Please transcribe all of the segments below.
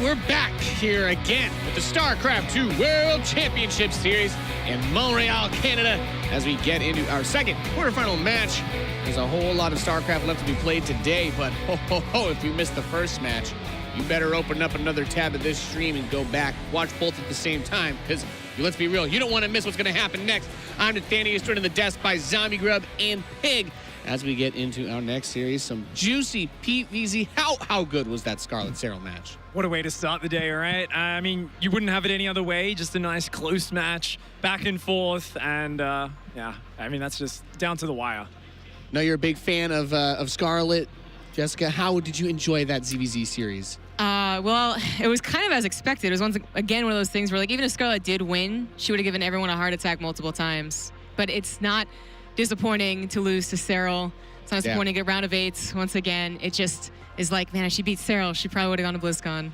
we're back here again with the StarCraft 2 World Championship Series in Montreal, Canada, as we get into our second quarterfinal match. There's a whole lot of StarCraft left to be played today, but if you missed the first match, you better open up another tab of this stream and go back. Watch both at the same time, because let's be real, you don't want to miss what's going to happen next. I'm Nathaniel, joined in the desk by Zombie Grub and Pig. As we get into our next series, some juicy PVZ. How good was that Scarlet Serral match? What a way to start the day, right? I mean, you wouldn't have it any other way. Just a nice close match, back and forth, and yeah, I mean, that's just down to the wire. Now, you're a big fan of Scarlet. Jessica, how did you enjoy that ZvZ series? Well, it was kind of as expected. It was once again one of those things where, like, even if Scarlet did win, she would have given everyone a heart attack multiple times. But it's not disappointing to lose to Serral. It's not disappointing to get round of 8s once again. It just is like, man, if she beat Serral, she probably would have gone to BlizzCon.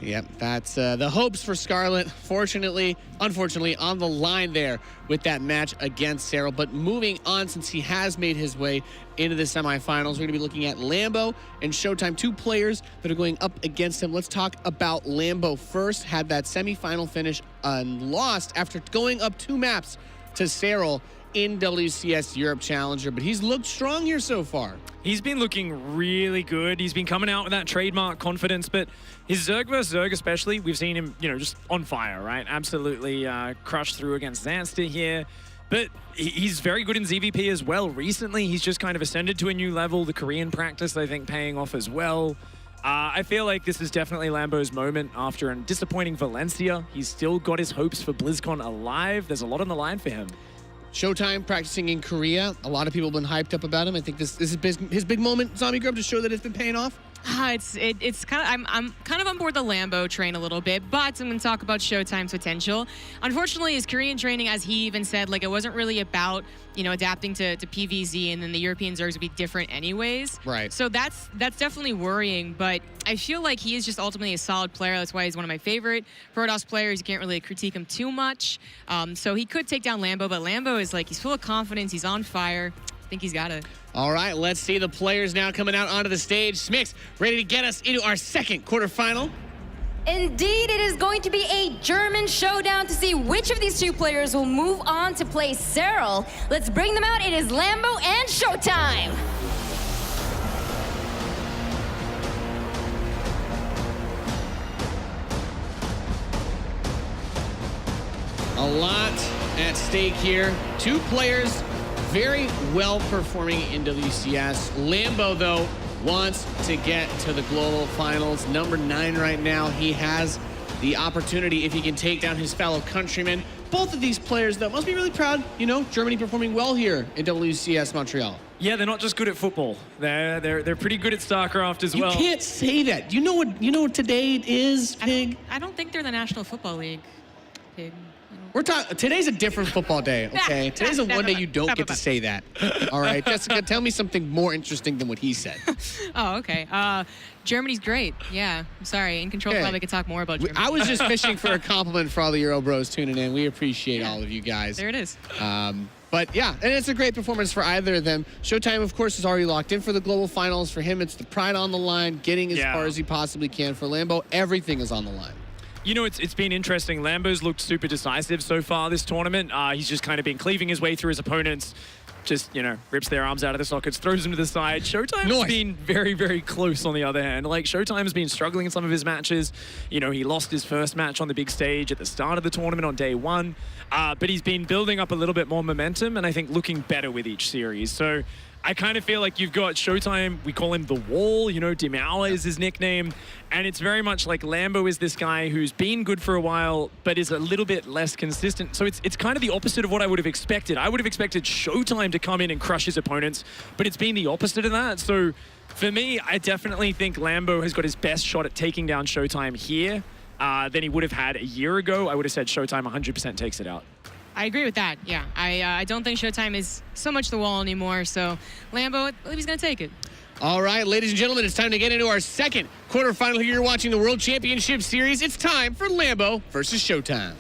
Yep, that's the hopes for Scarlet. Unfortunately, on the line there with that match against Serral. But moving on, since he has made his way into the semifinals, we're going to be looking at Lambo and ShoWTimE, 2 players that are going up against him. Let's talk about Lambo first. Had that semifinal finish and lost after going up 2 maps to Serral in WCS Europe Challenger, but he's looked strong here so far. He's been looking really good. He's been coming out with that trademark confidence, but his Zerg versus Zerg especially, we've seen him, just on fire, right? Absolutely crushed through against Zanster here. But he's very good in ZvP as well. Recently, he's just kind of ascended to a new level. The Korean practice, I think, paying off as well. I feel like this is definitely Lambo's moment after a disappointing Valencia. He's still got his hopes for BlizzCon alive. There's a lot on the line for him. ShoWTimE practicing in Korea. A lot of people have been hyped up about him. I think this is his big moment, Zombie Grub, to show that it's been paying off. It's kind of I'm kind of on board the Lambo train a little bit, but I'm going to talk about ShoWTimE's potential. Unfortunately, his Korean training, as he even said, like, it wasn't really about adapting to PVZ, and then the European Zergs would be different anyways. Right. So that's definitely worrying, but I feel like he is just ultimately a solid player. That's why he's one of my favorite Protoss players. You can't really critique him too much. So he could take down Lambo, but Lambo is like, he's full of confidence. He's on fire. I think he's got it. All right, let's see the players now coming out onto the stage. Smix, ready to get us into our second quarterfinal. Indeed, it is going to be a German showdown to see which of these 2 players will move on to play Serral. Let's bring them out. It is Lambo and ShoWTimE. A lot at stake here. 2 players very well performing in WCS. Lambo, though, wants to get to the global finals. Number 9 right now. He has the opportunity if he can take down his fellow countrymen. Both of these players, though, must be really proud. Germany performing well here in WCS Montreal. Yeah, they're not just good at football. They're pretty good at StarCraft as well. You can't say that. You know what today is, Pig? I don't think they're the National Football League, Pig. We're talking. Today's a different football day, okay? Today's the one day you don't get to say that. All right, Jessica, tell me something more interesting than what he said. Oh, okay. Germany's great. Yeah, I'm sorry. In Control probably could talk more about Germany. I was just fishing for a compliment for all the Euro Bros tuning in. We appreciate all of you guys. There it is. But yeah, and it's a great performance for either of them. ShoWTimE, of course, is already locked in for the global finals. For him, it's the pride on the line, getting as far as he possibly can. For Lambo, everything is on the line. It's been interesting. Lambo's looked super decisive so far this tournament. He's just kind of been cleaving his way through his opponents. Just, rips their arms out of the sockets, throws them to the side. ShoWTimE's been very, very close on the other hand. Like, ShoWTimE's been struggling in some of his matches. He lost his first match on the big stage at the start of the tournament on day 1. But he's been building up a little bit more momentum and I think looking better with each series. So I kind of feel like you've got ShoWTimE, we call him the Wall, Dimauer is his nickname, and it's very much like Lambo is this guy who's been good for a while, but is a little bit less consistent. So it's kind of the opposite of what I would have expected. I would have expected ShoWTimE to come in and crush his opponents, but it's been the opposite of that. So for me, I definitely think Lambo has got his best shot at taking down ShoWTimE here than he would have had a year ago. I would have said ShoWTimE 100% takes it out. I agree with that, yeah. I don't think ShoWTimE is so much the Wall anymore, so Lambo, I believe he's going to take it. All right, ladies and gentlemen, it's time to get into our second quarterfinal here. You're watching the World Championship Series. It's time for Lambo versus ShoWTimE.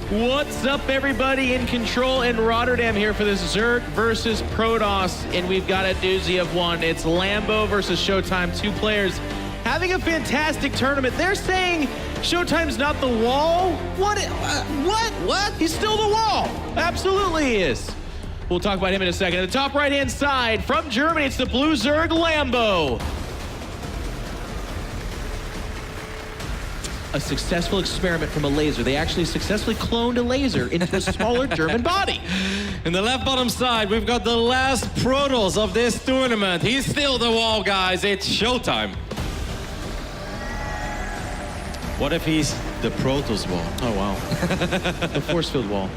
What's up, everybody? In control in Rotterdam here for this Zerg versus Protoss, and we've got a doozy of one. It's Lambo versus ShoWTimE, 2 players having a fantastic tournament. They're saying ShoWTimE's not the wall. What? What? He's still the wall. Absolutely he is. We'll talk about him in a second. At the top right-hand side, from Germany, it's the blue Zerg Lambo. A successful experiment from a laser. They actually successfully cloned a laser into a smaller German body. In the left bottom side, we've got the last Protoss of this tournament. He's still the wall, guys. It's ShoWTimE. What if he's the Protoss wall? Oh, wow. The force field wall.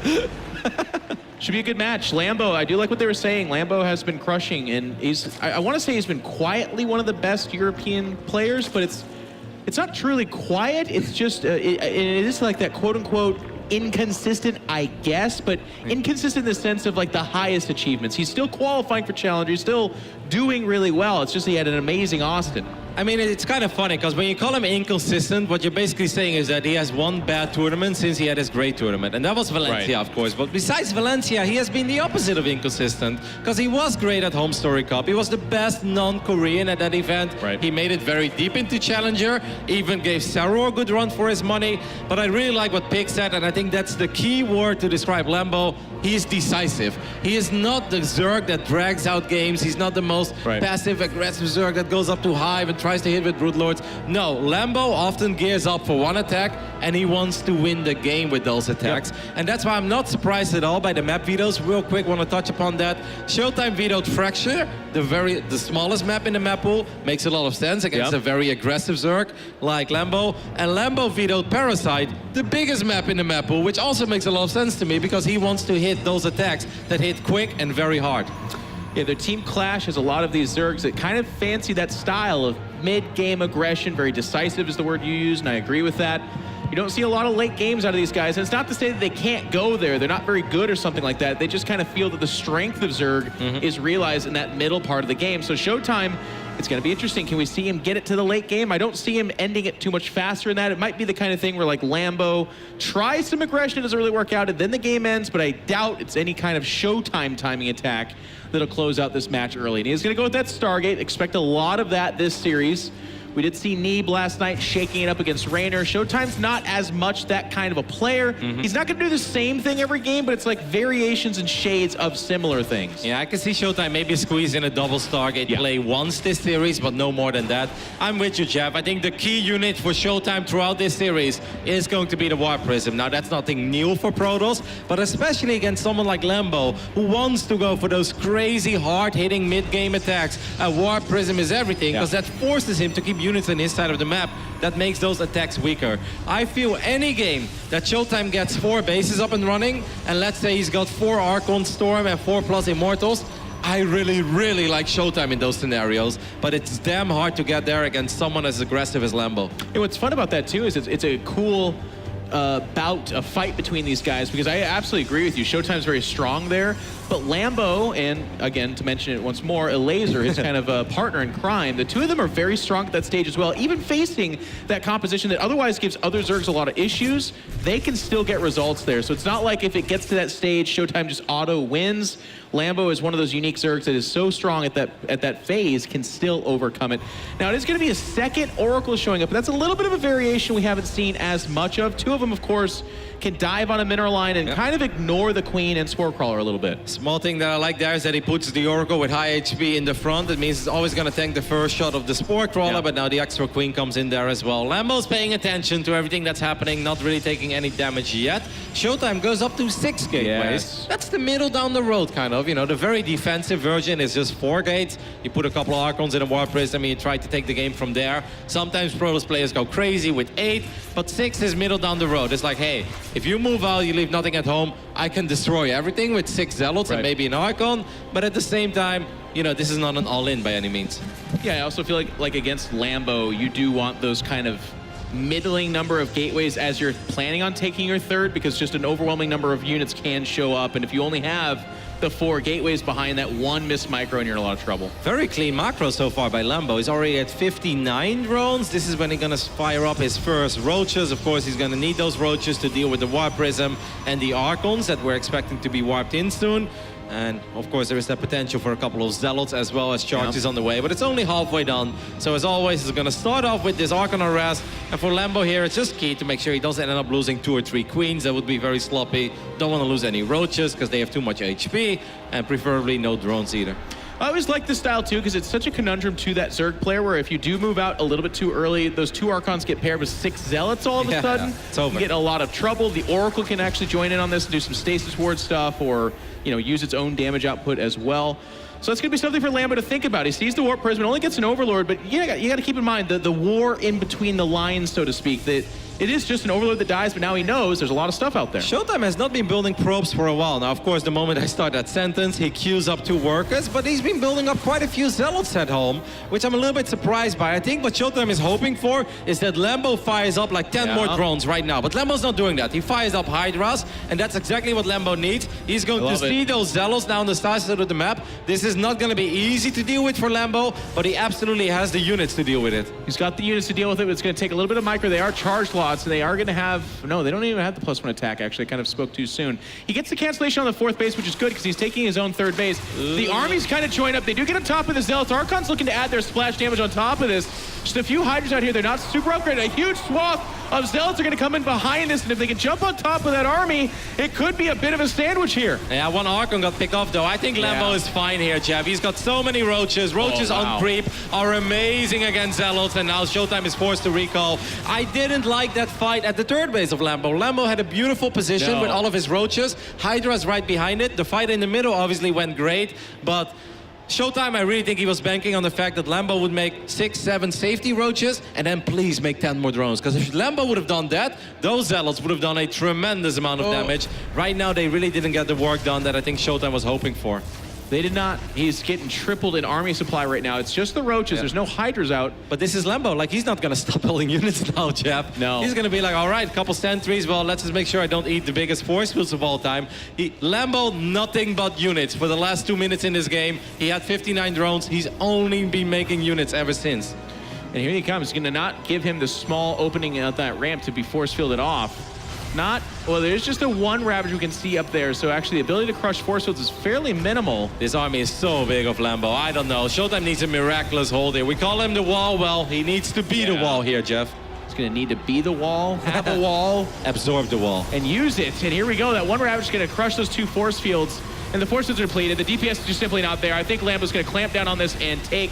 Should be a good match. Lambo, I do like what they were saying. Lambo has been crushing, and I want to say he's been quietly one of the best European players, but it's not truly quiet. It's just, it is like that quote-unquote inconsistent, I guess, but inconsistent in the sense of like the highest achievements. He's still qualifying for Challenger. He's still doing really well. It's just he had an amazing Austin. I mean, it's kind of funny because when you call him inconsistent, what you're basically saying is that he has one bad tournament since he had his great tournament. And that was Valencia, of course. But besides Valencia, he has been the opposite of inconsistent because he was great at Home Story Cup. He was the best non-Korean at that event. Right. He made it very deep into Challenger, even gave Saror a good run for his money. But I really like what Pig said, and I think that's the key word to describe Lambo. He is decisive. He is not the Zerg that drags out games. He's not the most passive, aggressive Zerg that goes up too high and tries to hit with Brood Lords. No, Lambo often gears up for one attack, and he wants to win the game with those attacks. And that's why I'm not surprised at all by the map vetoes. Real quick, want to touch upon that. ShoWTimE vetoed Fracture, the smallest map in the map pool. Makes a lot of sense against a very aggressive Zerg like Lambo. And Lambo vetoed Parasite, the biggest map in the map pool, which also makes a lot of sense to me because he wants to hit those attacks that hit quick and very hard. Yeah, their team clash has a lot of these Zergs that kind of fancy that style of mid-game aggression. Very decisive is the word you use, and I agree with that. You don't see a lot of late games out of these guys, and it's not to say that they can't go there. They're not very good or something like that. They just kind of feel that the strength of Zerg is realized in that middle part of the game. So ShoWTimE, it's going to be interesting. Can we see him get it to the late game? I don't see him ending it too much faster than that. It might be the kind of thing where like Lambo tries some aggression, it doesn't really work out, and then the game ends, but I doubt it's any kind of ShoWTimE timing attack that'll close out this match early. And he's going to go with that Stargate. Expect a lot of that this series. We did see Neeb last night shaking it up against Raynor. ShoWTimE's not as much that kind of a player. He's not going to do the same thing every game, but it's like variations and shades of similar things. Yeah, I can see ShoWTimE maybe squeeze in a double Stargate play once this series, but no more than that. I'm with you, Jeff. I think the key unit for ShoWTimE throughout this series is going to be the Warp Prism. Now, that's nothing new for Protoss, but especially against someone like Lambo, who wants to go for those crazy, hard-hitting mid-game attacks. A Warp Prism is everything, because that forces him to keep units on his side of the map. That makes those attacks weaker. I feel any game that ShoWTimE gets 4 bases up and running, and let's say he's got 4 Archon Storm and 4+ Immortals, I really, really like ShoWTimE in those scenarios, but it's damn hard to get there against someone as aggressive as Lambo. And what's fun about that too is it's a cool a fight between these guys, because I absolutely agree with you. ShoWTimE's very strong there, but Lambo, and again, to mention it once more, Elazer, his kind of partner in crime, the two of them are very strong at that stage as well. Even facing that composition that otherwise gives other Zergs a lot of issues, they can still get results there. So it's not like if it gets to that stage, ShoWTimE just auto wins. Lambo is one of those unique Zergs that is so strong at that phase, can still overcome it. Now, it is going to be a second Oracle showing up, but that's a little bit of a variation we haven't seen as much of. 2 of them, of course, can dive on a mineral line and kind of ignore the Queen and Spore Crawler a little bit. Small thing that I like there is that he puts the Oracle with high HP in the front. It means it's always going to tank the first shot of the Spore Crawler, but now the extra Queen comes in there as well. Lambo's paying attention to everything that's happening, not really taking any damage yet. ShoWTimE goes up to 6 gateways. That's the middle down the road, kind of. You know, the very defensive version is just 4 gates. You put a couple of Archons in a Warp Prism and you try to take the game from there. Sometimes Protoss players go crazy with 8, but 6 is middle down the road. It's like, hey, if you move out, you leave nothing at home, I can destroy everything with 6 Zealots and maybe an Archon, but at the same time, you know, this is not an all-in by any means. Yeah, I also feel like against Lambo, you do want those kind of middling number of gateways as you're planning on taking your third, because just an overwhelming number of units can show up, and if you only have the 4 gateways behind that. One missed micro and you're in a lot of trouble. Very clean macro so far by Lambo. He's already at 59 drones. This is when he's going to fire up his first roaches. Of course, he's going to need those roaches to deal with the warp prism and the Archons that we're expecting to be warped in soon. And of course, there is that potential for a couple of Zealots as well as charges on the way, but it's only halfway done. So as always, it's going to start off with this Archon Arrest. And for Lambo here, it's just key to make sure he doesn't end up losing 2 or 3 queens. That would be very sloppy. Don't want to lose any roaches because they have too much HP, and preferably no drones either. I always like this style too because it's such a conundrum to that Zerg player where if you do move out a little bit too early, those 2 Archons get paired with 6 Zealots all of a sudden. It's over. You get in a lot of trouble. The Oracle can actually join in on this and do some stasis ward stuff or, you know, use its own damage output as well. So that's going to be something for Lambo to think about. He sees the Warp Prism, only gets an Overlord, but you got to keep in mind the war in between the lines, so to speak, that it is just an Overlord that dies, but now he knows there's a lot of stuff out there. ShoWTimE has not been building probes for a while. Now, of course, the moment I start that sentence, he queues up 2 workers, but he's been building up quite a few Zealots at home, which I'm a little bit surprised by. I think what ShoWTimE is hoping for is that Lambo fires up like 10 more drones right now, but Lambo's not doing that. He fires up Hydras, and that's exactly what Lambo needs. He's going to see those Zealots now on the side of the map. This is not going to be easy to deal with for Lambo, but he absolutely has the units to deal with it. He's got the units to deal with it, but it's going to take a little bit of micro. They are charged lots, and they are going to have... No, they don't even have the +1 attack, actually. I kind of spoke too soon. He gets the cancellation on the 4th base, which is good because he's taking his own 3rd base. The armies kind of join up. They do get on top of the Zealots. Archon's looking to add their splash damage on top of this. Just a few Hydras out here. They're not super upgraded. A huge swath of Zealots are going to come in behind this, and if they can jump on top of that army, it could be a bit of a sandwich here. Yeah, 1 Archon got picked off, though. I think Lambo is fine here, Jeff. He's got so many roaches. Roaches on creep are amazing against Zealots, and now ShoWTimE is forced to recall. I didn't like that fight at the 3rd base of Lambo. Lambo had a beautiful position with all of his roaches. Hydra's right behind it. The fight in the middle obviously went great, but ShoWTimE, I really think he was banking on the fact that Lambo would make 6, 7 safety roaches and then please make 10 more drones. Because if Lambo would have done that, those Zealots would have done a tremendous amount of damage. Right now, they really didn't get the work done that I think ShoWTimE was hoping for. They did not. He's getting tripled in army supply right now. It's just the roaches. There's no Hydras out. But this is Lambo. Like, he's not going to stop building units now, Jeff. No. He's going to be like, all right, a couple sentries. Well, let's just make sure I don't eat the biggest force fields of all time. Lambo, nothing but units. For the last 2 minutes in this game, he had 59 drones. He's only been making units ever since. And here he comes. He's going to not give him the small opening at that ramp to be force fielded off. Well, there's just a 1 Ravage we can see up there, so actually the ability to crush force fields is fairly minimal. This army is so big of Lambo. I don't know. ShoWTimE needs a miraculous hold here. We call him the wall. Well, he needs to be the wall here, Jeff. He's going to need to be the wall, have a wall. Absorb the wall. And use it. And here we go. That 1 Ravage is going to crush those 2 force fields. And the force fields are depleted. The DPS is just simply not there. I think Lambo's going to clamp down on this and take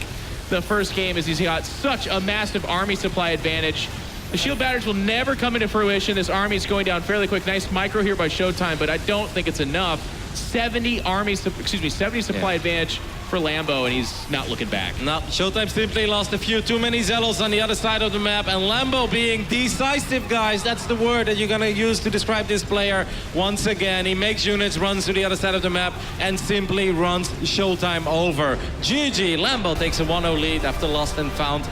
the first game as he's got such a massive army supply advantage. The shield batteries will never come into fruition. This army is going down fairly quick. Nice micro here by ShoWTimE, but I don't think it's enough. 70 supply advantage for Lambo, and he's not looking back. No, ShoWTimE simply lost a few too many Zealots on the other side of the map, and Lambo being decisive, guys. That's the word that you're going to use to describe this player. Once again, he makes units, runs to the other side of the map, and simply runs ShoWTimE over. GG, Lambo takes a 1-0 lead after lost and found.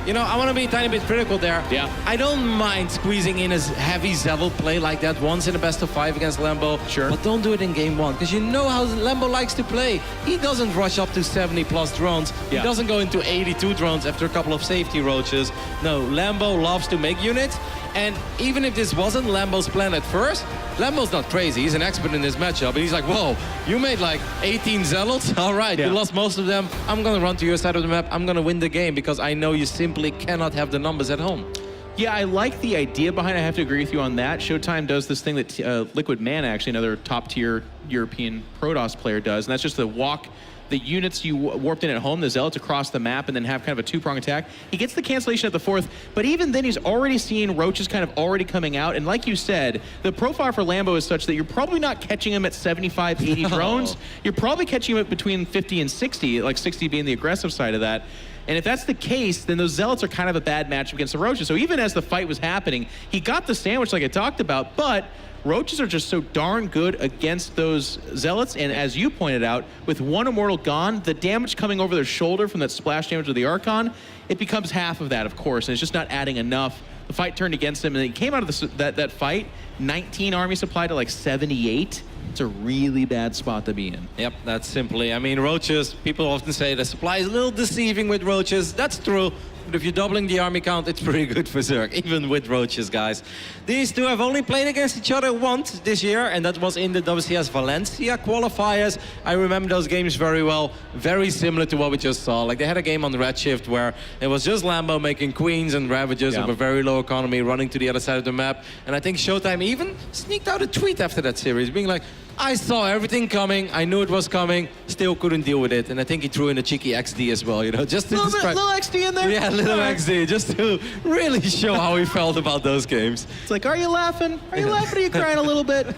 You know, I want to be a tiny bit critical there. Yeah. I don't mind squeezing in a heavy Zealot play like that once in a best of 5 against Lambo. Sure. But don't do it in game 1, because you know how Lambo likes to play. He doesn't rush up to 70+ drones. He doesn't go into 82 drones after a couple of safety roaches. No, Lambo loves to make units. And even if this wasn't Lambo's plan at first, Lambo's not crazy. He's an expert in this matchup. And he's like, whoa, you made like 18 Zealots? All right, you lost most of them. I'm going to run to your side of the map. I'm going to win the game because I know you simply cannot have the numbers at home. Yeah, I like the idea behind it. I have to agree with you on that. ShoWTimE does this thing that Liquid Mana, actually, another top-tier European Protoss player does, and that's just to walk the units you warped in at home, the Zealots, across the map, and then have kind of a 2-prong attack. He gets the cancellation at the 4th, but even then he's already seeing roaches kind of already coming out, and like you said, the profile for Lambo is such that you're probably not catching him at 75, 80 drones. You're probably catching him at between 50 and 60, like 60 being the aggressive side of that. And if that's the case, then those Zealots are kind of a bad matchup against the Roaches. So even as the fight was happening, he got the sandwich like I talked about, but Roaches are just so darn good against those Zealots, and as you pointed out, with 1 Immortal gone, the damage coming over their shoulder from that splash damage of the Archon, it becomes half of that, of course, and it's just not adding enough. The fight turned against him, and he came out of that fight, 19 army supply to like 78. it's a really bad spot to be in. Yep, that's simply. I mean, roaches, people often say the supply is a little deceiving with roaches. That's true. But if you're doubling the army count, it's pretty good for Zerg, even with roaches, guys. These two have only played against each other once this year, and that was in the WCS Valencia qualifiers. I remember those games very well, very similar to what we just saw. Like, they had a game on the Redshift where it was just Lambo making queens and Ravagers of a very low economy running to the other side of the map. And I think ShoWTimE even sneaked out a tweet after that series, being like, I saw everything coming, I knew it was coming, still couldn't deal with it. And I think he threw in a cheeky XD as well, you know, just to describe... Little XD in there? Yeah, little XD, just to really show how he felt about those games. It's like, are you laughing? Are you laughing? Are you crying a little bit?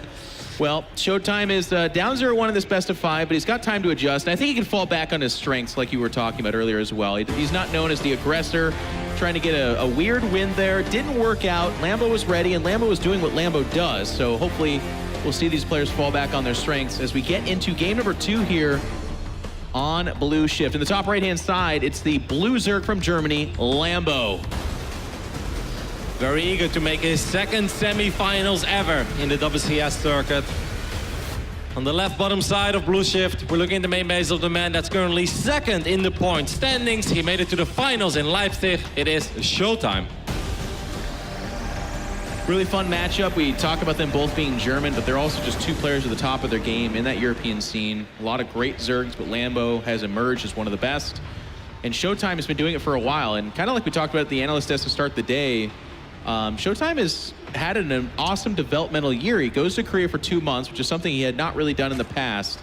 Well, ShoWTimE is down 0-1 in this best of 5, but he's got time to adjust. And I think he can fall back on his strengths like you were talking about earlier as well. He's not known as the aggressor, trying to get a weird win there. Didn't work out. Lambo was ready, and Lambo was doing what Lambo does. So hopefully we'll see these players fall back on their strengths as we get into game number 2 here on Blue Shift. In the top right-hand side, it's the Blue Zerg from Germany, Lambo. Very eager to make his second semi-finals ever in the WCS circuit. On the left bottom side of Blue Shift, we're looking at the main base of the man that's currently second in the point standings. He made it to the finals in Leipzig. It is ShoWTimE. Really fun matchup. We talk about them both being German, but they're also just two players at the top of their game in that European scene. A lot of great Zergs, but Lambo has emerged as one of the best. And ShoWTimE has been doing it for a while. And kind of like we talked about at the analyst desk to start the day, ShoWTimE has had an awesome developmental year. He goes to Korea for 2 months, which is something he had not really done in the past,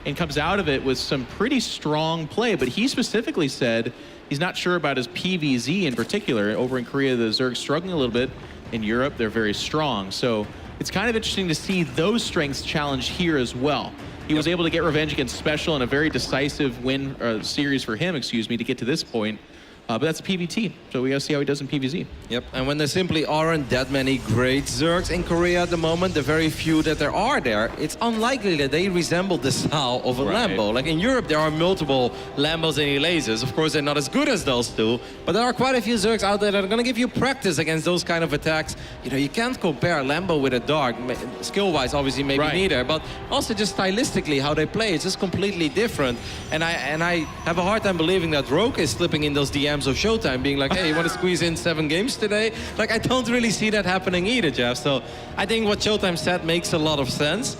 and comes out of it with some pretty strong play. But he specifically said he's not sure about his PVZ in particular. Over in Korea, the Zerg's struggling a little bit. In Europe, they're very strong. So it's kind of interesting to see those strengths challenged here as well. He was able to get revenge against Special in a very decisive win series for him, excuse me, to get to this point. But that's PVT, so we gotta see how he does in PVZ. Yep, and when there simply aren't that many great Zergs in Korea at the moment, the very few that there are there, it's unlikely that they resemble the style of a Lambo. Like in Europe, there are multiple Lambos and Elazes. Of course, they're not as good as those two, but there are quite a few Zergs out there that are gonna give you practice against those kind of attacks. You know, you can't compare Lambo with a Dark. Skill-wise, obviously, maybe neither, but also just stylistically, how they play, it's just completely different. And I have a hard time believing that Rogue is slipping in those DMs of ShoWTimE, being like, hey, you want to squeeze in 7 games today? Like, I don't really see that happening either, Jeff. So I think what ShoWTimE said makes a lot of sense.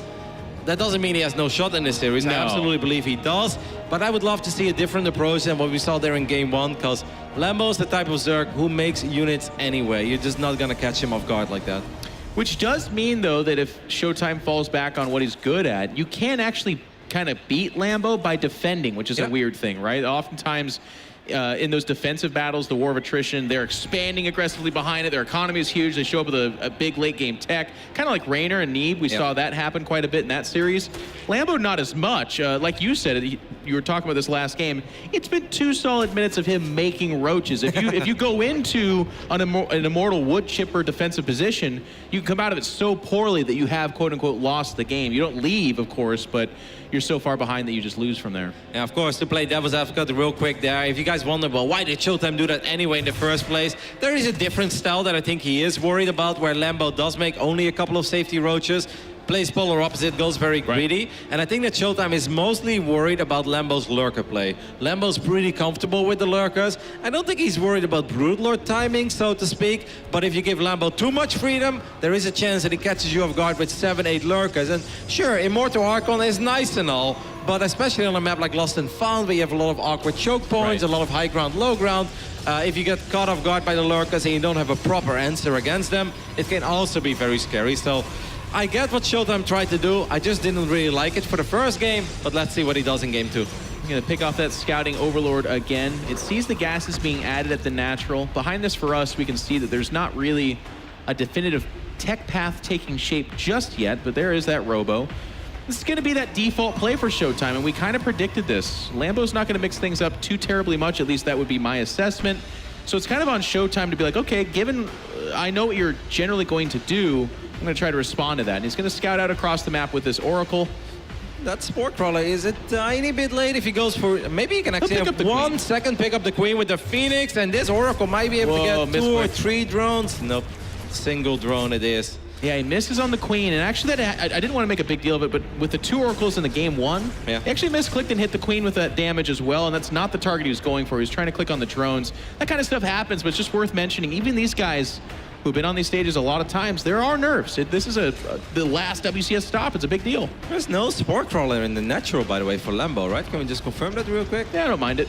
That doesn't mean he has no shot in this series. I absolutely believe he does. But I would love to see a different approach than what we saw there in game 1, because Lambo's the type of Zerg who makes units anyway. You're just not going to catch him off guard like that. Which does mean, though, that if ShoWTimE falls back on what he's good at, you can actually kind of beat Lambo by defending, which is a weird thing, right? Oftentimes, in those defensive battles, the war of attrition, they're expanding aggressively behind it. Their economy is huge. They show up with a big late game tech, kind of like Raynor and Neeb. We saw that happen quite a bit in that series. Lambo, not as much. Like you said, you were talking about this last game. It's been 2 solid minutes of him making roaches. If you go into an immortal wood chipper defensive position, you can come out of it so poorly that you have quote unquote lost the game. You don't leave, of course, but you're so far behind that you just lose from there. Yeah, of course, to play devil's advocate real quick there, if you guys wonder, well, why did ShoWTimE do that anyway in the first place? There is a different style that I think he is worried about, where Lambo does make only a couple of safety roaches, plays polar opposite, goes very greedy. And I think that ShoWTimE is mostly worried about Lambo's lurker play. Lambo's pretty comfortable with the lurkers. I don't think he's worried about Broodlord timing, so to speak. But if you give Lambo too much freedom, there is a chance that he catches you off guard with 7, 8 lurkers. And sure, Immortal Archon is nice and all, but especially on a map like Lost and Found, where you have a lot of awkward choke points, a lot of high ground, low ground, if you get caught off guard by the lurkers and you don't have a proper answer against them, it can also be very scary. So I get what ShoWTimE tried to do. I just didn't really like it for the first game, but let's see what he does in game 2. I'm going to pick off that scouting overlord again. It sees the gases being added at the natural. Behind this for us, we can see that there's not really a definitive tech path taking shape just yet, but there is that robo. This is going to be that default play for ShoWTimE, and we kind of predicted this. Lambo's not going to mix things up too terribly much, at least that would be my assessment. So it's kind of on ShoWTimE to be like, okay, given I know what you're generally going to do, I'm going to try to respond to that. And he's going to scout out across the map with this Oracle. That Sport Crawler is a tiny bit late if he goes for... Maybe he can actually have 1 second pick up the Queen with the Phoenix, and this Oracle might be able to get 2 or 3 drones. Nope, single drone it is. Yeah, he misses on the queen, and actually I didn't want to make a big deal of it, but with the 2 oracles in the game 1, he actually misclicked and hit the queen with that damage as well, and that's not the target he was going for. He was trying to click on the drones. That kind of stuff happens, but it's just worth mentioning. Even these guys who've been on these stages a lot of times, there are nerfs. This is the last WCS stop. It's a big deal. There's no Spore Crawler in the natural, by the way, for Lambo, right? Can we just confirm that real quick? Yeah, I don't mind it.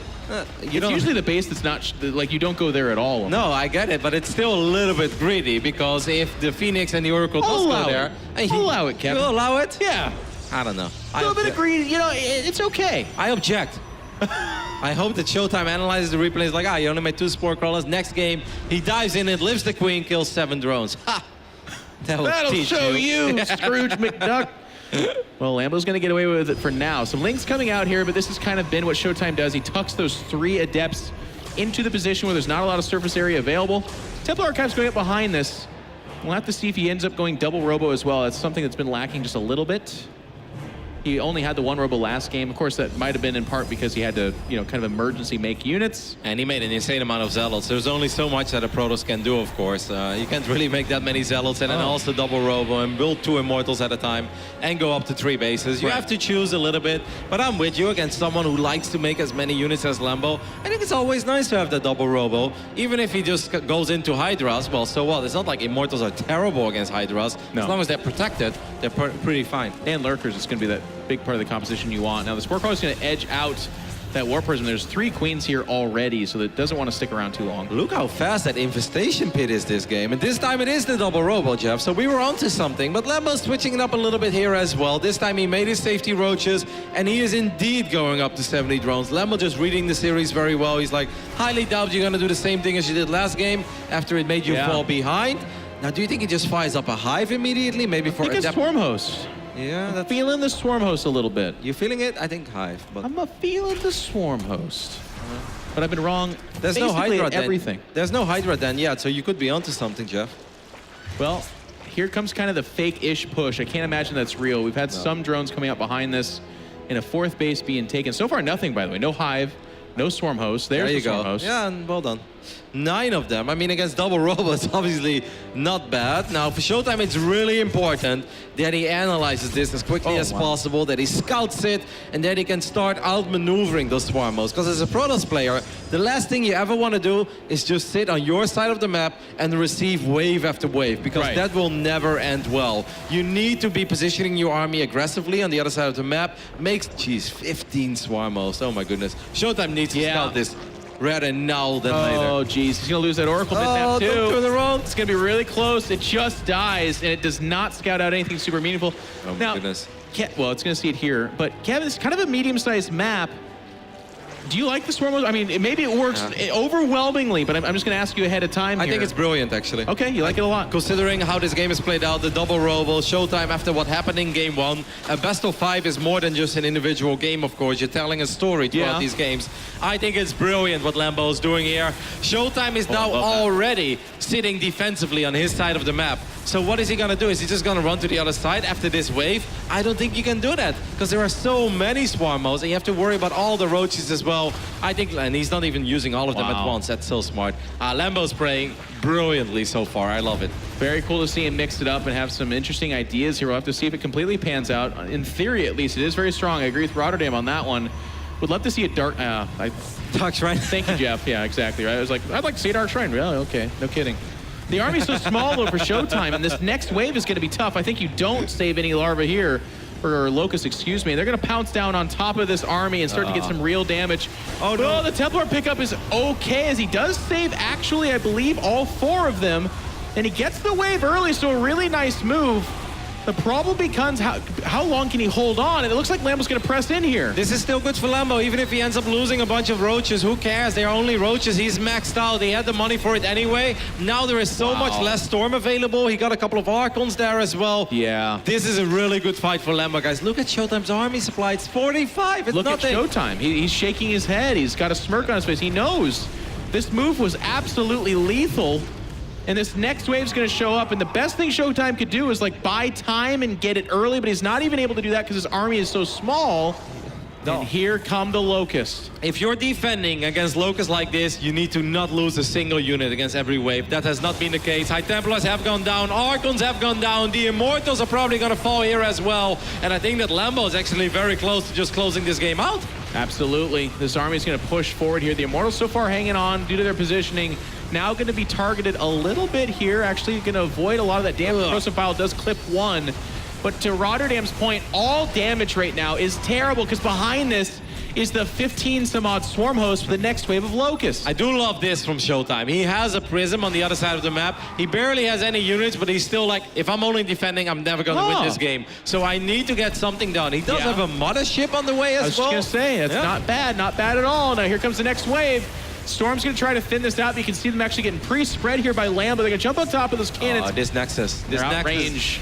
It's usually the base that's not, like, you don't go there at all. No, I get it, but it's still a little bit greedy, because if the Phoenix and the Oracle does go there... I'll allow it, Kevin. You'll allow it? Yeah. I don't know. A little bit of greed, you know, it's okay. I object. I hope that ShoWTimE analyzes the replay. He's like, you only made 2 Spore Crawlers. Next game, he dives in and lifts the queen, kills 7 drones. Ha! That'll show you, Scrooge McDuck. Well, Lambo's going to get away with it for now. Some links coming out here, but this has kind of been what ShoWTimE does. He tucks those 3 Adepts into the position where there's not a lot of surface area available. Templar Archive's going up behind this. We'll have to see if he ends up going double robo as well. That's something that's been lacking just a little bit. He only had the 1 robo last game. Of course, that might have been in part because he had to, you know, kind of emergency make units. And he made an insane amount of Zealots. There's only so much that a Protoss can do, of course. You can't really make that many Zealots and then also double robo and build 2 Immortals at a time and go up to 3 bases. You have to choose a little bit, but I'm with you against someone who likes to make as many units as Lambo. I think it's always nice to have the double robo, even if he just goes into Hydras. Well, so what? It's not like Immortals are terrible against Hydras. No. As long as they're protected, they're pretty fine. And Lurkers is going to be that big part of the composition you want. Now, the Spore Crawler is going to edge out that War Prism. There's 3 queens here already, so that doesn't want to stick around too long. Look how fast that Infestation Pit is this game. And this time it is the double robo, Jeff. So we were onto something, but Lambo's switching it up a little bit here as well. This time he made his safety roaches, and he is indeed going up to 70 drones. Lambo just reading the series very well. He's like, highly doubt you're going to do the same thing as you did last game after it made you fall behind. Now, do you think he just fires up a hive immediately? Maybe for a Swarm Host. Yeah, I'm feeling the Swarm Host a little bit. You feeling it? I think hive. But I'm feeling the Swarm Host. But I've been wrong. There's no Hydra then. Everything. There's no Hydra then yet, so you could be onto something, Jeff. Well, here comes kind of the fake-ish push. I can't imagine that's real. We've had some drones coming up behind this, and a 4th base being taken. So far, nothing, by the way. No hive, no Swarm Host. There's the Swarm Host. Yeah, and well done. 9 of them. I mean, against double robo, it's obviously not bad. Now, for ShoWTimE, it's really important that he analyzes this as quickly as possible, that he scouts it, and that he can start outmaneuvering those Swarmos. Because as a Protoss player, the last thing you ever want to do is just sit on your side of the map and receive wave after wave, because that will never end well. You need to be positioning your army aggressively on the other side of the map. Makes, 15 Swarmos. Oh my goodness. ShoWTimE needs to scout this rather now than later. Oh, geez. He's going to lose that Oracle mid-map, too. Don't turn around. It's going to be really close. It just dies, and it does not scout out anything super meaningful. Oh, my goodness. Well, it's going to see it here. But, Kevin, it's kind of a medium-sized map. Do you like the Swarm Host? I mean, maybe it works overwhelmingly, but I'm just going to ask you ahead of time here. I think it's brilliant, actually. Okay, you like it a lot. Considering how this game is played out, the double robo, ShoWTimE after what happened in game 1. A best of 5 is more than just an individual game, of course. You're telling a story throughout these games. I think it's brilliant what Lambo is doing here. ShoWTimE is now already sitting defensively on his side of the map. So what is he going to do? Is he just going to run to the other side after this wave? I don't think you can do that, because there are so many Swarmos, and you have to worry about all the roaches as well. I think, and he's not even using all of them at once. That's so smart. Lambo's playing brilliantly so far. I love it. Very cool to see him mix it up and have some interesting ideas here. We'll have to see if it completely pans out. In theory, at least, it is very strong. I agree with Rotterdam on that one. Would love to see a dark... Dark Shrine? Thank you, Jeff. Yeah, exactly. Right? I was like, I'd like to see a Dark Shrine. Really? Okay. No kidding. The army's so small, though, for ShoWTimE, and this next wave is going to be tough. I think you don't save any larva here, or Locust, excuse me. They're going to pounce down on top of this army and start to get some real damage. Oh, no. Well, the Templar pickup is okay, as he does save, actually, I believe, all 4 of them. And he gets the wave early, so a really nice move. The problem becomes how long can he hold on? And it looks like Lambo's going to press in here. This is still good for Lambo. Even if he ends up losing a bunch of roaches, who cares? They're only roaches. He's maxed out. He had the money for it anyway. Now there is so much less Storm available. He got a couple of Archons there as well. Yeah. This is a really good fight for Lambo, guys. Look at ShoWTimE's army supply. It's 45. It's Look nothing. At ShoWTimE. He's shaking his head. He's got a smirk on his face. He knows this move was absolutely lethal. And this next wave's going to show up, and the best thing ShoWTimE could do is like buy time and get it early, but he's not even able to do that because his army is so small. No. And here come the Locusts. If you're defending against Locusts like this, you need to not lose a single unit against every wave. That has not been the case. High Templars have gone down, Archons have gone down, the Immortals are probably going to fall here as well. And I think that Lambo is actually very close to just closing this game out. Absolutely. This army is going to push forward here. The Immortals so far hanging on due to their positioning. Now going to be targeted a little bit here. Actually going to avoid a lot of that damage. Corrosive Pile does clip one. But to Rotterdam's point, all damage right now is terrible because behind this is the 15 some odd Swarm host for the next wave of Locusts. I do love this from ShoWTimE. He has a Prism on the other side of the map. He barely has any units, but he's still like, if I'm only defending, I'm never going to win this game. So I need to get something done. He does have a Mothership on the way as well. I was just going to say, that's not bad at all. Now here comes the next wave. Storm's going to try to thin this out, but you can see them actually getting pre-spread here by Lambo. They're going to jump on top of those cannons. Oh, this Nexus. This Nexus. range.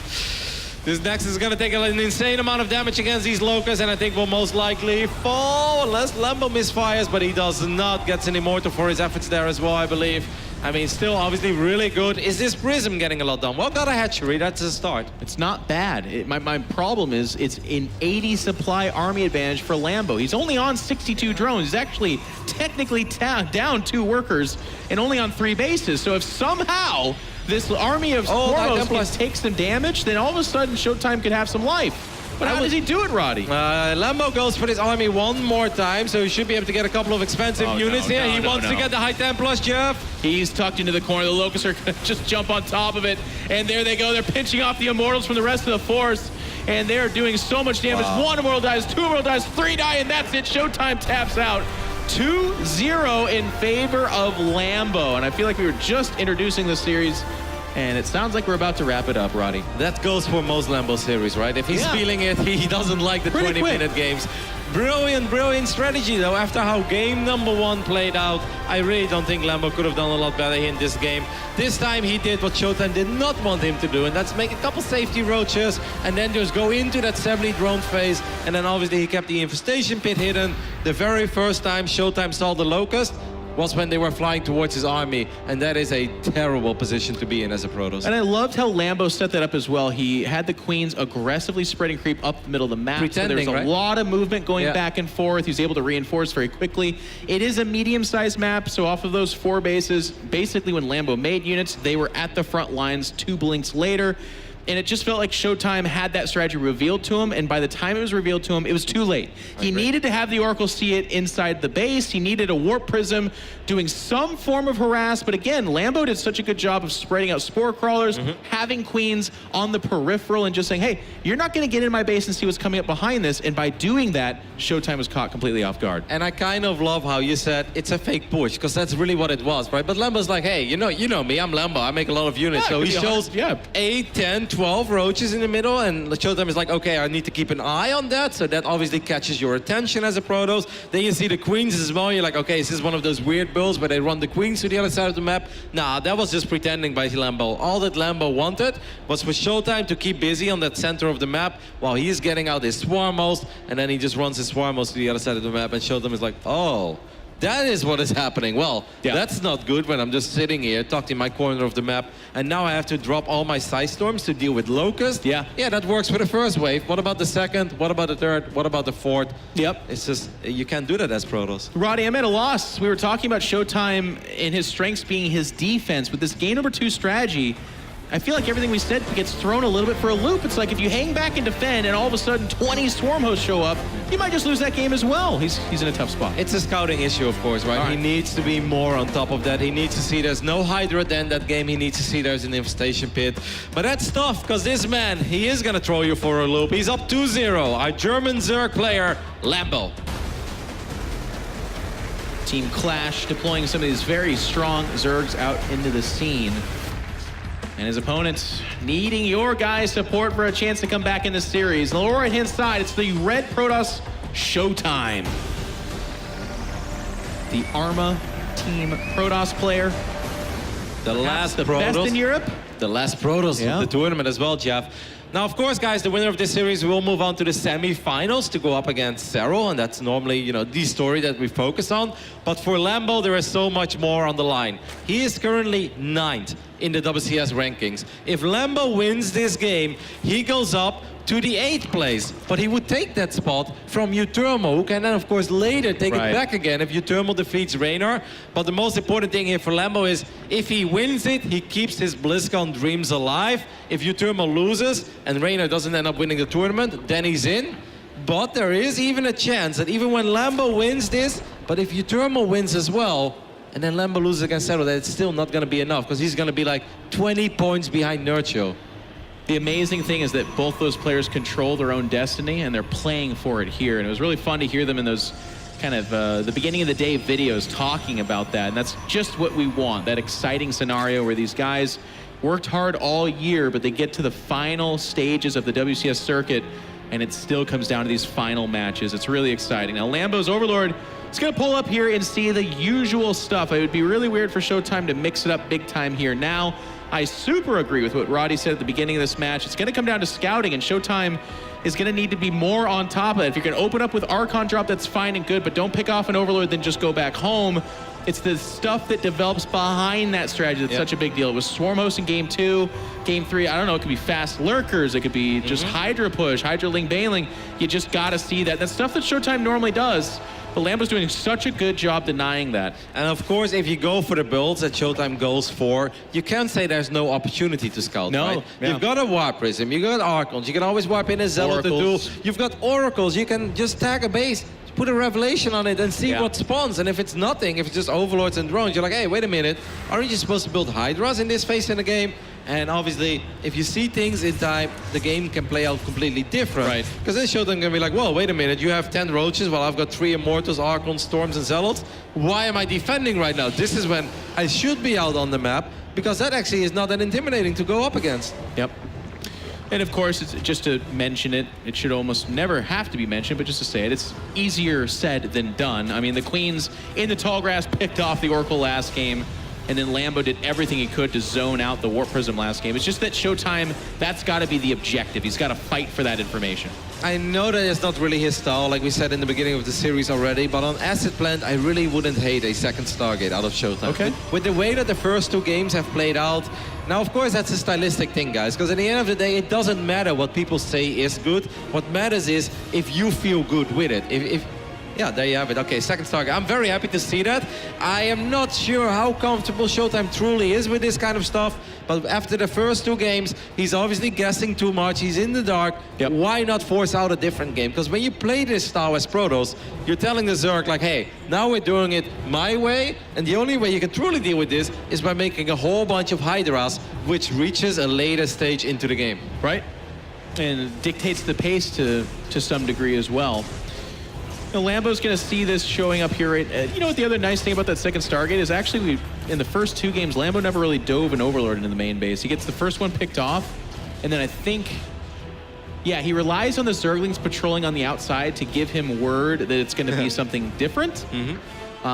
This Nexus is going to take an insane amount of damage against these Locusts, and I think will most likely fall unless Lambo misfires, but he does not get an Immortal for his efforts there as well, I believe. I mean, still obviously really good. Is this Prism getting a lot done? Well, got a hatchery. That's a start. It's not bad. My problem is it's an 80 supply army advantage for Lambo. He's only on 62 drones. He's actually technically down 2 workers and only on 3 bases. So if somehow this army of Swarmos can take some damage, then all of a sudden ShoWTimE could have some life. But how does he do it, Roddy? Lambo goes for this army one more time, so he should be able to get a couple of expensive units here. He wants to get the High Templars, Jeff. He's tucked into the corner. The Locusts are going to just jump on top of it. And there they go. They're pinching off the Immortals from the rest of the force. And they're doing so much damage. 1 Immortal dies, 2 Immortal dies, 3 die, and that's it. ShoWTimE taps out. 2-0 in favor of Lambo. And I feel like we were just introducing the series, and it sounds like we're about to wrap it up, Roddy. That goes for most Lambo series, right? If he's feeling it, he doesn't like the 20-minute games. Brilliant strategy, though. After how game number 1 played out, I really don't think Lambo could have done a lot better in this game. This time he did what ShoWTimE did not want him to do, and that's make a couple safety roaches and then just go into that 70 drone phase. And then obviously he kept the infestation pit hidden. The very first time ShoWTimE saw the Locust was when they were flying towards his army, and that is a terrible position to be in as a Protoss. And I loved how Lambo set that up as well. He had the Queens aggressively spreading creep up the middle of the map. Pretending, so there was a lot of movement going back and forth. He was able to reinforce very quickly. It is a medium-sized map, so off of those 4 bases, basically when Lambo made units, they were at the front lines 2 blinks later. And it just felt like ShoWTimE had that strategy revealed to him, and by the time it was revealed to him, it was too late. He needed to have the Oracle see it inside the base. He needed a Warp Prism doing some form of harass, but again, Lambo did such a good job of spreading out Spore Crawlers, having Queens on the peripheral, and just saying, hey, you're not going to get in my base and see what's coming up behind this, and by doing that, ShoWTimE was caught completely off guard. And I kind of love how you said it's a fake push, because that's really what it was, right? But Lambo's like, hey, you know me, I'm Lambo, I make a lot of units. So he shows 8, 10, 12 roaches in the middle, and ShoWTimE is like, okay, I need to keep an eye on that, so that obviously catches your attention as a Protoss. Then you see the Queens as well, you're like, okay, is this one of those weird builds where they run the Queens to the other side of the map? Nah, that was just pretending by Lambo. All that Lambo wanted was for ShoWTimE to keep busy on that center of the map while he's getting out his Swarmos, and then he just runs his Swarmos to the other side of the map, and ShoWTimE is like, oh, that is what is happening. Well, that's not good when I'm just sitting here, tucked in my corner of the map, and now I have to drop all my Scythe Storms to deal with Locust. Yeah, that works for the first wave. What about the second? What about the third? What about the fourth? It's just, you can't do that as Protoss. Roddy, I'm at a loss. We were talking about ShoWTimE and his strengths being his defense. With this game number 2 strategy, I feel like everything we said gets thrown a little bit for a loop. It's like if you hang back and defend and all of a sudden 20 Swarm hosts show up, you might just lose that game as well. He's in a tough spot. It's a scouting issue, of course, right? He needs to be more on top of that. He needs to see there's no Hydra at the end of that game. He needs to see there's an infestation pit. But that's tough, because this man, he is going to throw you for a loop. He's up 2-0. Our German Zerg player, Lambo. Team Clash deploying some of these very strong Zergs out into the scene. And his opponent needing your guys' support for a chance to come back in this series. On the lower right-hand side, it's the red Protoss ShoWTimE. The Arma team Protoss player. The last Protoss. Best in Europe. The last Protoss of the tournament as well, Jeff. Now, of course, guys, the winner of this series will move on to the semi-finals to go up against Cyril, and that's normally, you know, the story that we focus on. But for Lambo, there is so much more on the line. He is currently 9th in the WCS rankings. If Lambo wins this game, he goes up to the 8th place, but he would take that spot from ZvP, who can then, of course, later take it back again if ZvP defeats Reynor. But the most important thing here for Lambo is if he wins it, he keeps his BlizzCon dreams alive. If ZvP loses and Reynor doesn't end up winning the tournament, then he's in. But there is even a chance that even when Lambo wins this, but if ZvP wins as well, and then Lambo loses against Cyril, that it's still not going to be enough, because he's going to be like 20 points behind Nurcho. The amazing thing is that both those players control their own destiny, and they're playing for it here. And it was really fun to hear them in those kind of the beginning of the day videos talking about that. And that's just what we want, that exciting scenario where these guys worked hard all year, but they get to the final stages of the WCS circuit, and it still comes down to these final matches. It's really exciting. Now, Lambo's Overlord is going to pull up here and see the usual stuff. It would be really weird for ShoWTimE to mix it up big time here now. I super agree with what Roddy said at the beginning of this match. It's going to come down to scouting, and ShoWTimE is going to need to be more on top of it. If you're going to open up with Archon drop, that's fine and good, but don't pick off an Overlord, then just go back home. It's the stuff that develops behind that strategy that's such a big deal. It was Swarm Host in Game 2, Game 3, I don't know, it could be fast lurkers, it could be just Hydra push, Hydra Ling Bailing. You just got to see that. That's stuff that ShoWTimE normally does. But Lambo's doing such a good job denying that. And of course, if you go for the builds that ShoWTimE goes for, you can't say there's no opportunity to scout, right? Yeah. You've got a Warp Prism, you've got Archons, you can always warp in a Zealot to do. You've got Oracles, you can just tag a base, put a Revelation on it and see what spawns. And if it's nothing, if it's just Overlords and drones, you're like, hey, wait a minute, aren't you supposed to build Hydras in this phase in the game? And obviously, if you see things in time, the game can play out completely different. Right. Because then ShoWTimE can be like, well, wait a minute, you have 10 Roaches, while I've got 3 Immortals, Archons, Storms, and Zealots. Why am I defending right now? This is when I should be out on the map, because that actually is not that intimidating to go up against. Yep. And of course, it's just to mention it, it should almost never have to be mentioned, but just to say it, it's easier said than done. I mean, the Queens in the tall grass picked off the Oracle last game, and then Lambo did everything he could to zone out the Warp Prism last game. It's just that ShoWTimE, that's got to be the objective. He's got to fight for that information. I know that it's not really his style, like we said in the beginning of the series already, but on Acid Plant, I really wouldn't hate a second Stargate out of ShoWTimE. Okay. With the way that the first 2 games have played out, now of course that's a stylistic thing, guys, because at the end of the day, it doesn't matter what people say is good. What matters is if you feel good with it. Yeah, there you have it. Okay, second Stargate. I'm very happy to see that. I am not sure how comfortable ShoWTimE truly is with this kind of stuff, but after the first 2 games, he's obviously guessing too much. He's in the dark. Yep. Why not force out a different game? Because when you play this style as Protoss, you're telling the Zerg, like, hey, now we're doing it my way, and the only way you can truly deal with this is by making a whole bunch of Hydras, which reaches a later stage into the game. Right? And it dictates the pace to some degree as well. Now, Lambo's going to see this showing up here. You know what the other nice thing about that second Stargate is actually in the first 2 games, Lambo never really dove an Overlord into the main base. He gets the first one picked off, and then I think, yeah, he relies on the Zerglings patrolling on the outside to give him word that it's going to be something different.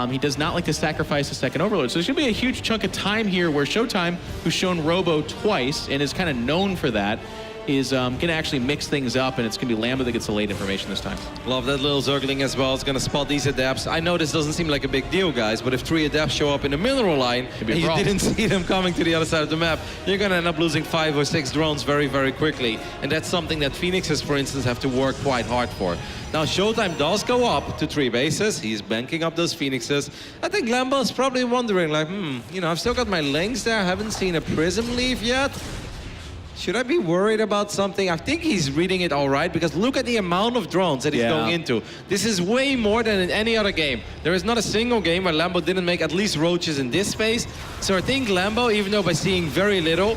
He does not like to sacrifice a second Overlord. So there's going to be a huge chunk of time here where ShoWTimE, who's shown Robo twice and is kind of known for that, is going to actually mix things up, and it's going to be Lambo that gets the late information this time. Love that little Zergling as well. It's going to spot these Adepts. I know this doesn't seem like a big deal, guys, but if 3 Adepts show up in the mineral line and you didn't see them coming to the other side of the map, you're going to end up losing 5 or 6 drones very, very quickly. And that's something that Phoenixes, for instance, have to work quite hard for. Now, ShoWTimE does go up to 3 bases. He's banking up those Phoenixes. I think Lambo's probably wondering, like, you know, I've still got my Lings there. I haven't seen a Prism leave yet. Should I be worried about something? I think he's reading it all right, because look at the amount of drones that he's going into. This is way more than in any other game. There is not a single game where Lambo didn't make at least Roaches in this phase. So I think Lambo, even though by seeing very little,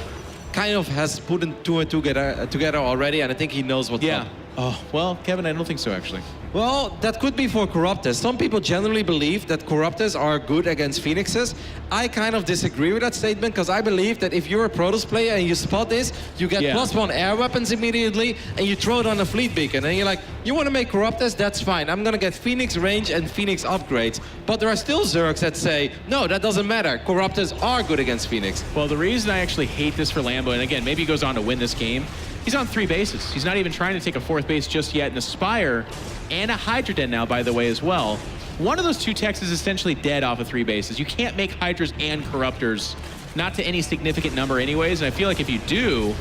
kind of has put 2 and 2 together already, and I think he knows what's up. Oh, well, Kevin, I don't think so, actually. Well, that could be for Corruptors. Some people generally believe that Corruptors are good against Phoenixes. I kind of disagree with that statement because I believe that if you're a Protoss player and you spot this, you get +1 air weapons immediately and you throw it on a fleet beacon and you're like, you want to make Corruptors? That's fine. I'm going to get Phoenix range and Phoenix upgrades. But there are still Zergs that say, no, that doesn't matter. Corruptors are good against Phoenix. Well, the reason I actually hate this for Lambo, and again, maybe he goes on to win this game, he's on 3 bases. He's not even trying to take a 4th base just yet. An Aspire and a Hydra Den now, by the way, as well. One of those 2 techs is essentially dead off of 3 bases. You can't make Hydras and Corruptors, not to any significant number anyways, and I feel like if you do,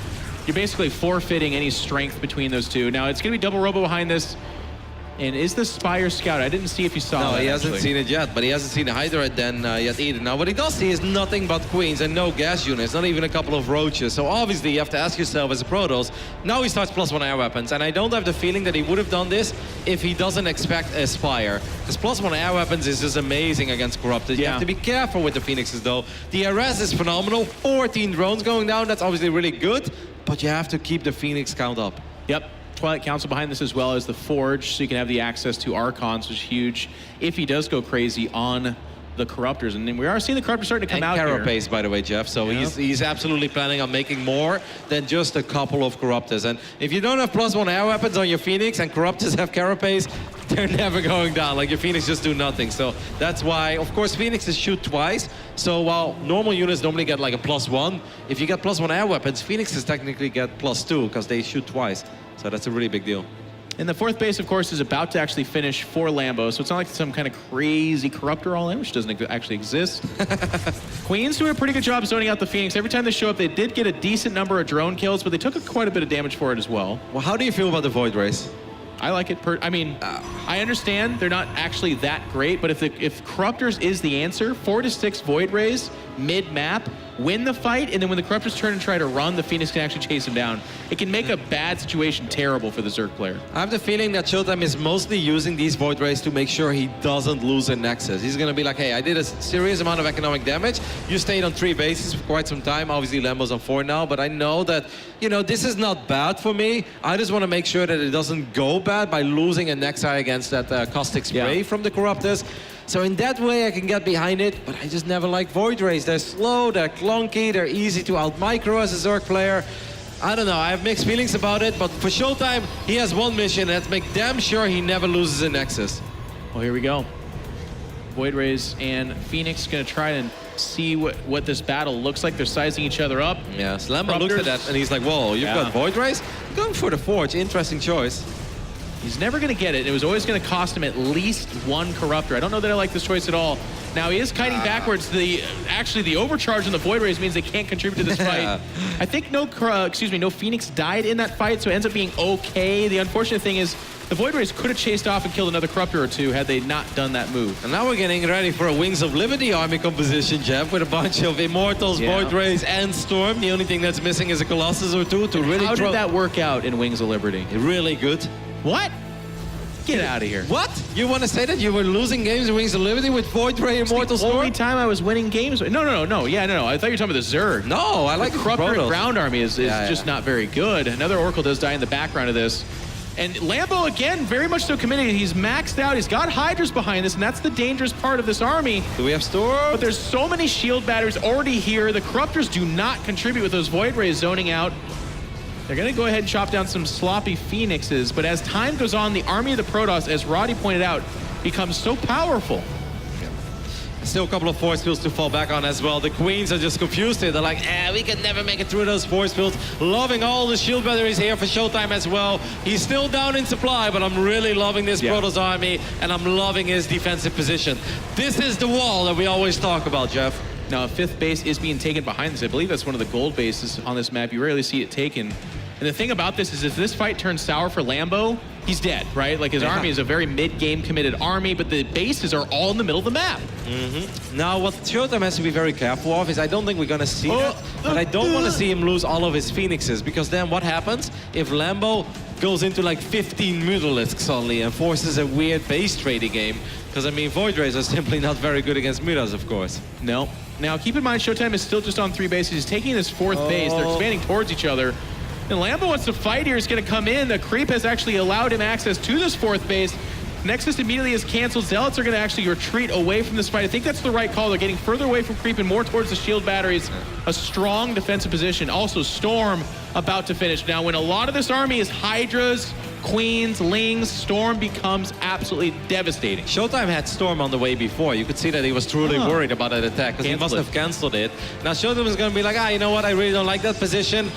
you're basically forfeiting any strength between those 2. Now, it's going to be double robo behind this. And is the Spire Scout? I didn't see if you saw that. No, he hasn't seen it yet, but he hasn't seen the Hydra Den yet either. Now, what he does see is nothing but Queens and no gas units, not even a couple of Roaches. So obviously, you have to ask yourself as a Protoss, now he starts +1 air weapons, and I don't have the feeling that he would have done this if he doesn't expect a Spire. Because +1 air weapons is just amazing against Corrupted. You have to be careful with the Phoenixes, though. The RS is phenomenal. 14 drones going down, that's obviously really good, but you have to keep the Phoenix count up. Yep. Twilight Council behind this as well as the Forge, so you can have the access to Archons, which is huge if he does go crazy on the Corruptors. And then we are seeing the Corruptors starting to come out here. Carapace, by the way, Jeff. So he's absolutely planning on making more than just a couple of Corruptors. And if you don't have +1 air weapons on your Phoenix and Corruptors have Carapace, they're never going down. Like, your Phoenix just do nothing. So that's why, of course, Phoenixes shoot twice. So while normal units normally get like a +1, if you get +1 air weapons, Phoenixes technically get +2 because they shoot twice. So that's a really big deal. And the 4th base, of course, is about to actually finish for Lambo, so it's not like some kind of crazy Corruptor all in, which doesn't actually exist. Queens doing a pretty good job zoning out the Phoenix. Every time they show up, they did get a decent number of drone kills, but they took quite a bit of damage for it as well. Well, how do you feel about the Void Race? I like it. I mean, I understand they're not actually that great, but if Corruptors is the answer, 4 to 6 Void Rays mid-map, win the fight, and then when the Corruptors turn and try to run, the Phoenix can actually chase him down. It can make a bad situation terrible for the Zerg player. I have the feeling that ShoWTimE is mostly using these Void Rays to make sure he doesn't lose a Nexus. He's going to be like, hey, I did a serious amount of economic damage. You stayed on 3 bases for quite some time. Obviously, Lambo's on 4 now, but I know that, you know, this is not bad for me. I just want to make sure that it doesn't go bad by losing a Nexi against that caustic spray from the Corruptors. So in that way, I can get behind it, but I just never like Void Rays. They're slow, they're clunky, they're easy to out-micro as a Zerg player. I don't know, I have mixed feelings about it, but for ShoWTimE, he has one mission, and that's make damn sure he never loses a Nexus. Well, here we go. Void Rays and Phoenix gonna try and see what this battle looks like. They're sizing each other up. Yeah, so Lambo looks at that, and he's like, whoa, you've got Void Rays? Going for the Forge, interesting choice. He's never going to get it. It was always going to cost him at least 1 Corruptor. I don't know that I like this choice at all. Now, he is kiting backwards. Actually, the overcharge on the Void Rays means they can't contribute to this fight. I think no Phoenix died in that fight, so it ends up being okay. The unfortunate thing is the Void Rays could have chased off and killed another Corruptor or 2 had they not done that move. And now we're getting ready for a Wings of Liberty army composition, Jeff, with a bunch of Immortals, Void Rays, and Storm. The only thing that's missing is a Colossus or 2 to really How did that work out in Wings of Liberty? Really good. What? Get out of here. What? You want to say that you were losing games in Wings of Liberty with Void Ray Immortal Storm? The only time I was winning games. No. Yeah, no. I thought you were talking about the Zerg. No, I like the Corruptor and Ground Army is just not very good. Another Oracle does die in the background of this. And Lambo, again, very much so committed. He's maxed out. He's got Hydras behind this, and that's the dangerous part of this army. Do we have Storm? But there's so many shield batteries already here. The Corruptors do not contribute with those Void Rays zoning out. They're going to go ahead and chop down some sloppy Phoenixes, but as time goes on, the army of the Protoss, as Roddy pointed out, becomes so powerful. Still a couple of force fields to fall back on as well. The Queens are just confused here. They're like, we can never make it through those force fields. Loving all the shield batteries here for ShoWTimE as well. He's still down in supply, but I'm really loving this Protoss army, and I'm loving his defensive position. This is the wall that we always talk about, Jeff. Now, a 5th base is being taken behind this. I believe that's one of the gold bases on this map. You rarely see it taken. And the thing about this is if this fight turns sour for Lambo, he's dead, right? Like, his army is a very mid-game committed army, but the bases are all in the middle of the map. Now, what ShoWTimE has to be very careful of is I don't think we're going to see that, but I don't want to see him lose all of his Phoenixes, because then what happens if Lambo goes into like 15 Mutalisks only and forces a weird base trading game? Because, I mean, Void Rays are simply not very good against Mutas, of course. No. Now, keep in mind, ShoWTimE is still just on 3 bases. He's taking this 4th base. They're expanding towards each other. And Lambo wants to fight here. He's going to come in. The creep has actually allowed him access to this 4th base. Nexus immediately is canceled. Zealots are going to actually retreat away from this fight. I think that's the right call. They're getting further away from creep and more towards the shield batteries. A strong defensive position. Also, Storm about to finish. Now, when a lot of this army is Hydras, Queens, Lings, Storm becomes absolutely devastating. ShoWTimE had Storm on the way before. You could see that he was truly worried about that attack because he must have canceled it. Now ShoWTimE is going to be like, you know what? I really don't like that position.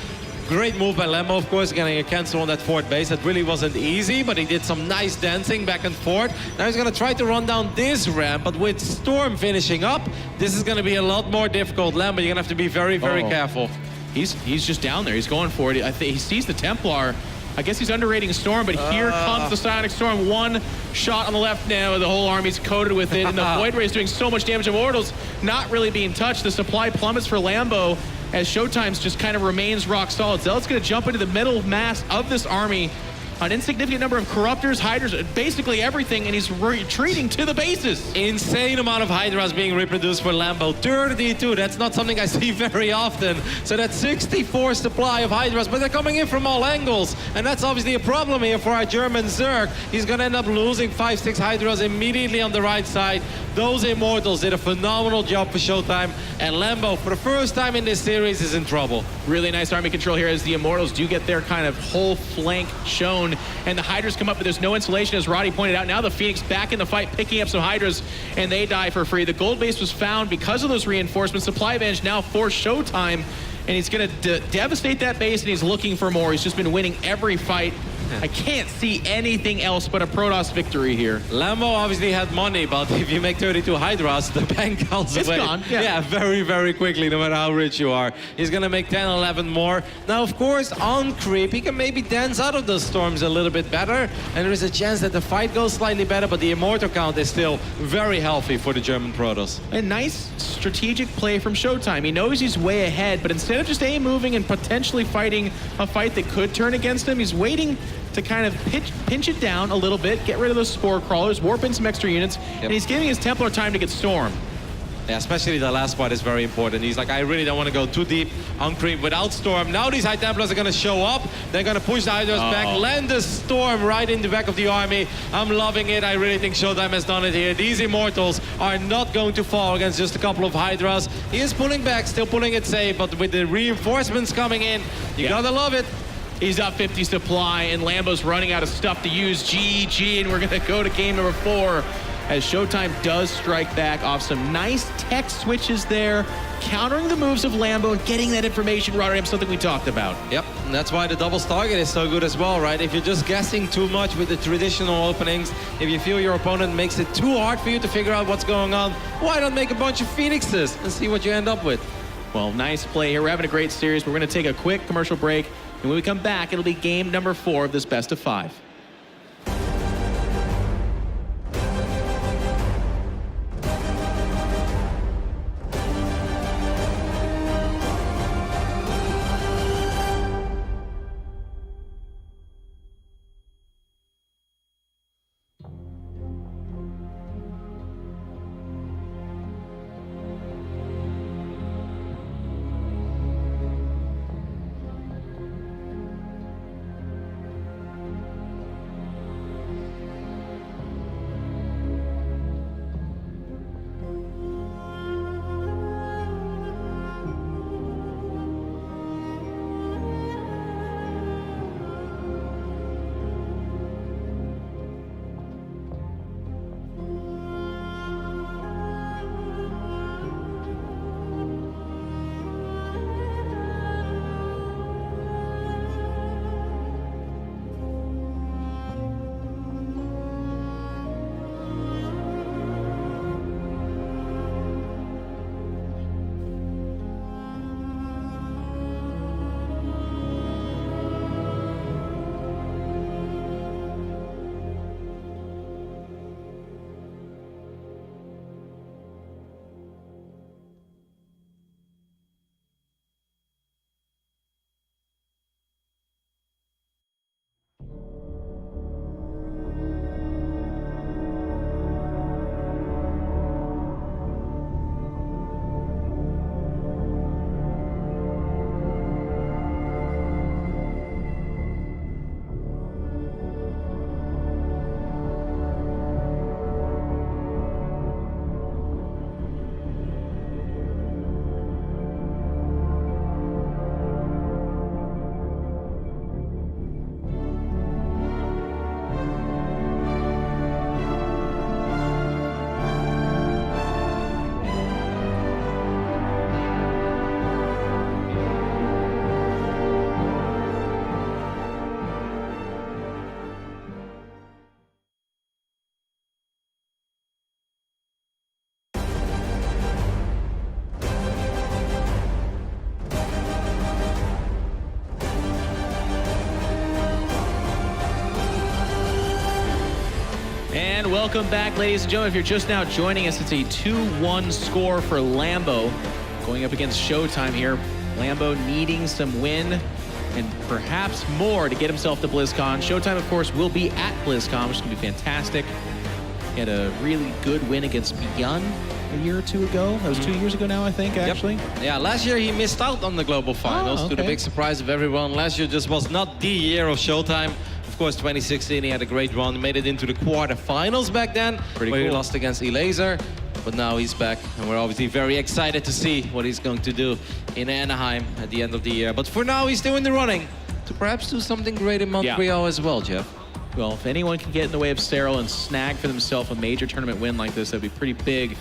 Great move by Lambo, of course, getting a cancel on that fourth base. That really wasn't easy, but he did some nice dancing back and forth. Now he's going to try to run down this ramp, but with Storm finishing up, this is going to be a lot more difficult. Lambo, you're going to have to be very, very careful. He's just down there. He's going for it. I think he sees the Templar. I guess he's underrating Storm, but here comes the Psionic Storm. One shot on the left now. The whole army's coated with it, and the Void Ray is doing so much damage. Immortals not really being touched. The supply plummets for Lambo as ShoWTimE's just kind of remains rock solid. Zealot's going to jump into the middle mass of this army. An insignificant number of Corruptors, Hydras, basically everything, and he's retreating to the bases. Insane amount of Hydras being reproduced for Lambo. 32, that's not something I see very often. So that's 64 supply of Hydras, but they're coming in from all angles. And that's obviously a problem here for our German Zerg. He's gonna end up losing 5-6 Hydras immediately on the right side. Those Immortals did a phenomenal job for ShoWTimE, and Lambo, for the first time in this series, is in trouble. Really nice army control here as the Immortals do get their kind of whole flank shown, and the Hydras come up, but there's no insulation, as Roddy pointed out. Now the Phoenix back in the fight, picking up some Hydras, and they die for free. The gold base was found because of those reinforcements. Supply advantage now for ShoWTimE, and he's going to devastate that base, and he's looking for more. He's just been winning every fight. I can't see anything else but a Protoss victory here. Lambo obviously had money, but if you make 32 Hydras, the bank goes away. It's gone. Yeah, very, very quickly, no matter how rich you are. He's going to make 10, 11 more. Now, of course, on creep, he can maybe dance out of those storms a little bit better, and there is a chance that the fight goes slightly better, but the Immortal count is still very healthy for the German Protoss. A nice strategic play from ShoWTimE. He knows he's way ahead, but instead of just A-moving and potentially fighting a fight that could turn against him, he's waiting to kind of pinch it down a little bit, get rid of those Spore Crawlers, warp in some extra units, and he's giving his Templar time to get Storm. Yeah, especially the last part is very important. He's like, I really don't want to go too deep on creep without Storm. Now these High Templars are going to show up. They're going to push the Hydras back, land the Storm right in the back of the army. I'm loving it. I really think ShoWTimE has done it here. These Immortals are not going to fall against just a couple of Hydras. He is pulling back, still pulling it safe, but with the reinforcements coming in, you gotta love it. He's up 50 supply, and Lambo's running out of stuff to use. GG, and we're going to go to game number 4 as ShoWTimE does strike back off some nice tech switches there, countering the moves of Lambo and getting that information, Rotterdam, something we talked about. Yep, and that's why the double target is so good as well, right? If you're just guessing too much with the traditional openings, if you feel your opponent makes it too hard for you to figure out what's going on, why not make a bunch of Phoenixes and see what you end up with? Well, nice play here. We're having a great series. We're going to take a quick commercial break. And when we come back, it'll be game number 4 of this best of 5. And welcome back, ladies and gentlemen. If you're just now joining us, it's a 2-1 score for Lambo going up against ShoWTimE here. Lambo needing some win and perhaps more to get himself to BlizzCon. ShoWTimE, of course, will be at BlizzCon, which is going to be fantastic. He had a really good win against Beyond a year or two ago. That was 2 years ago now, I think, actually. Yep. Yeah, last year he missed out on the global finals to the big surprise of everyone. Last year just was not the year of ShoWTimE. Of course, 2016, he had a great run, made it into the quarterfinals back then, where he lost against Elaser. But now he's back, and we're obviously very excited to see what he's going to do in Anaheim at the end of the year. But for now, he's still in the running to perhaps do something great in Montreal as well, Jeff. Well, if anyone can get in the way of Serral and snag for themselves a major tournament win like this, that'd be pretty big.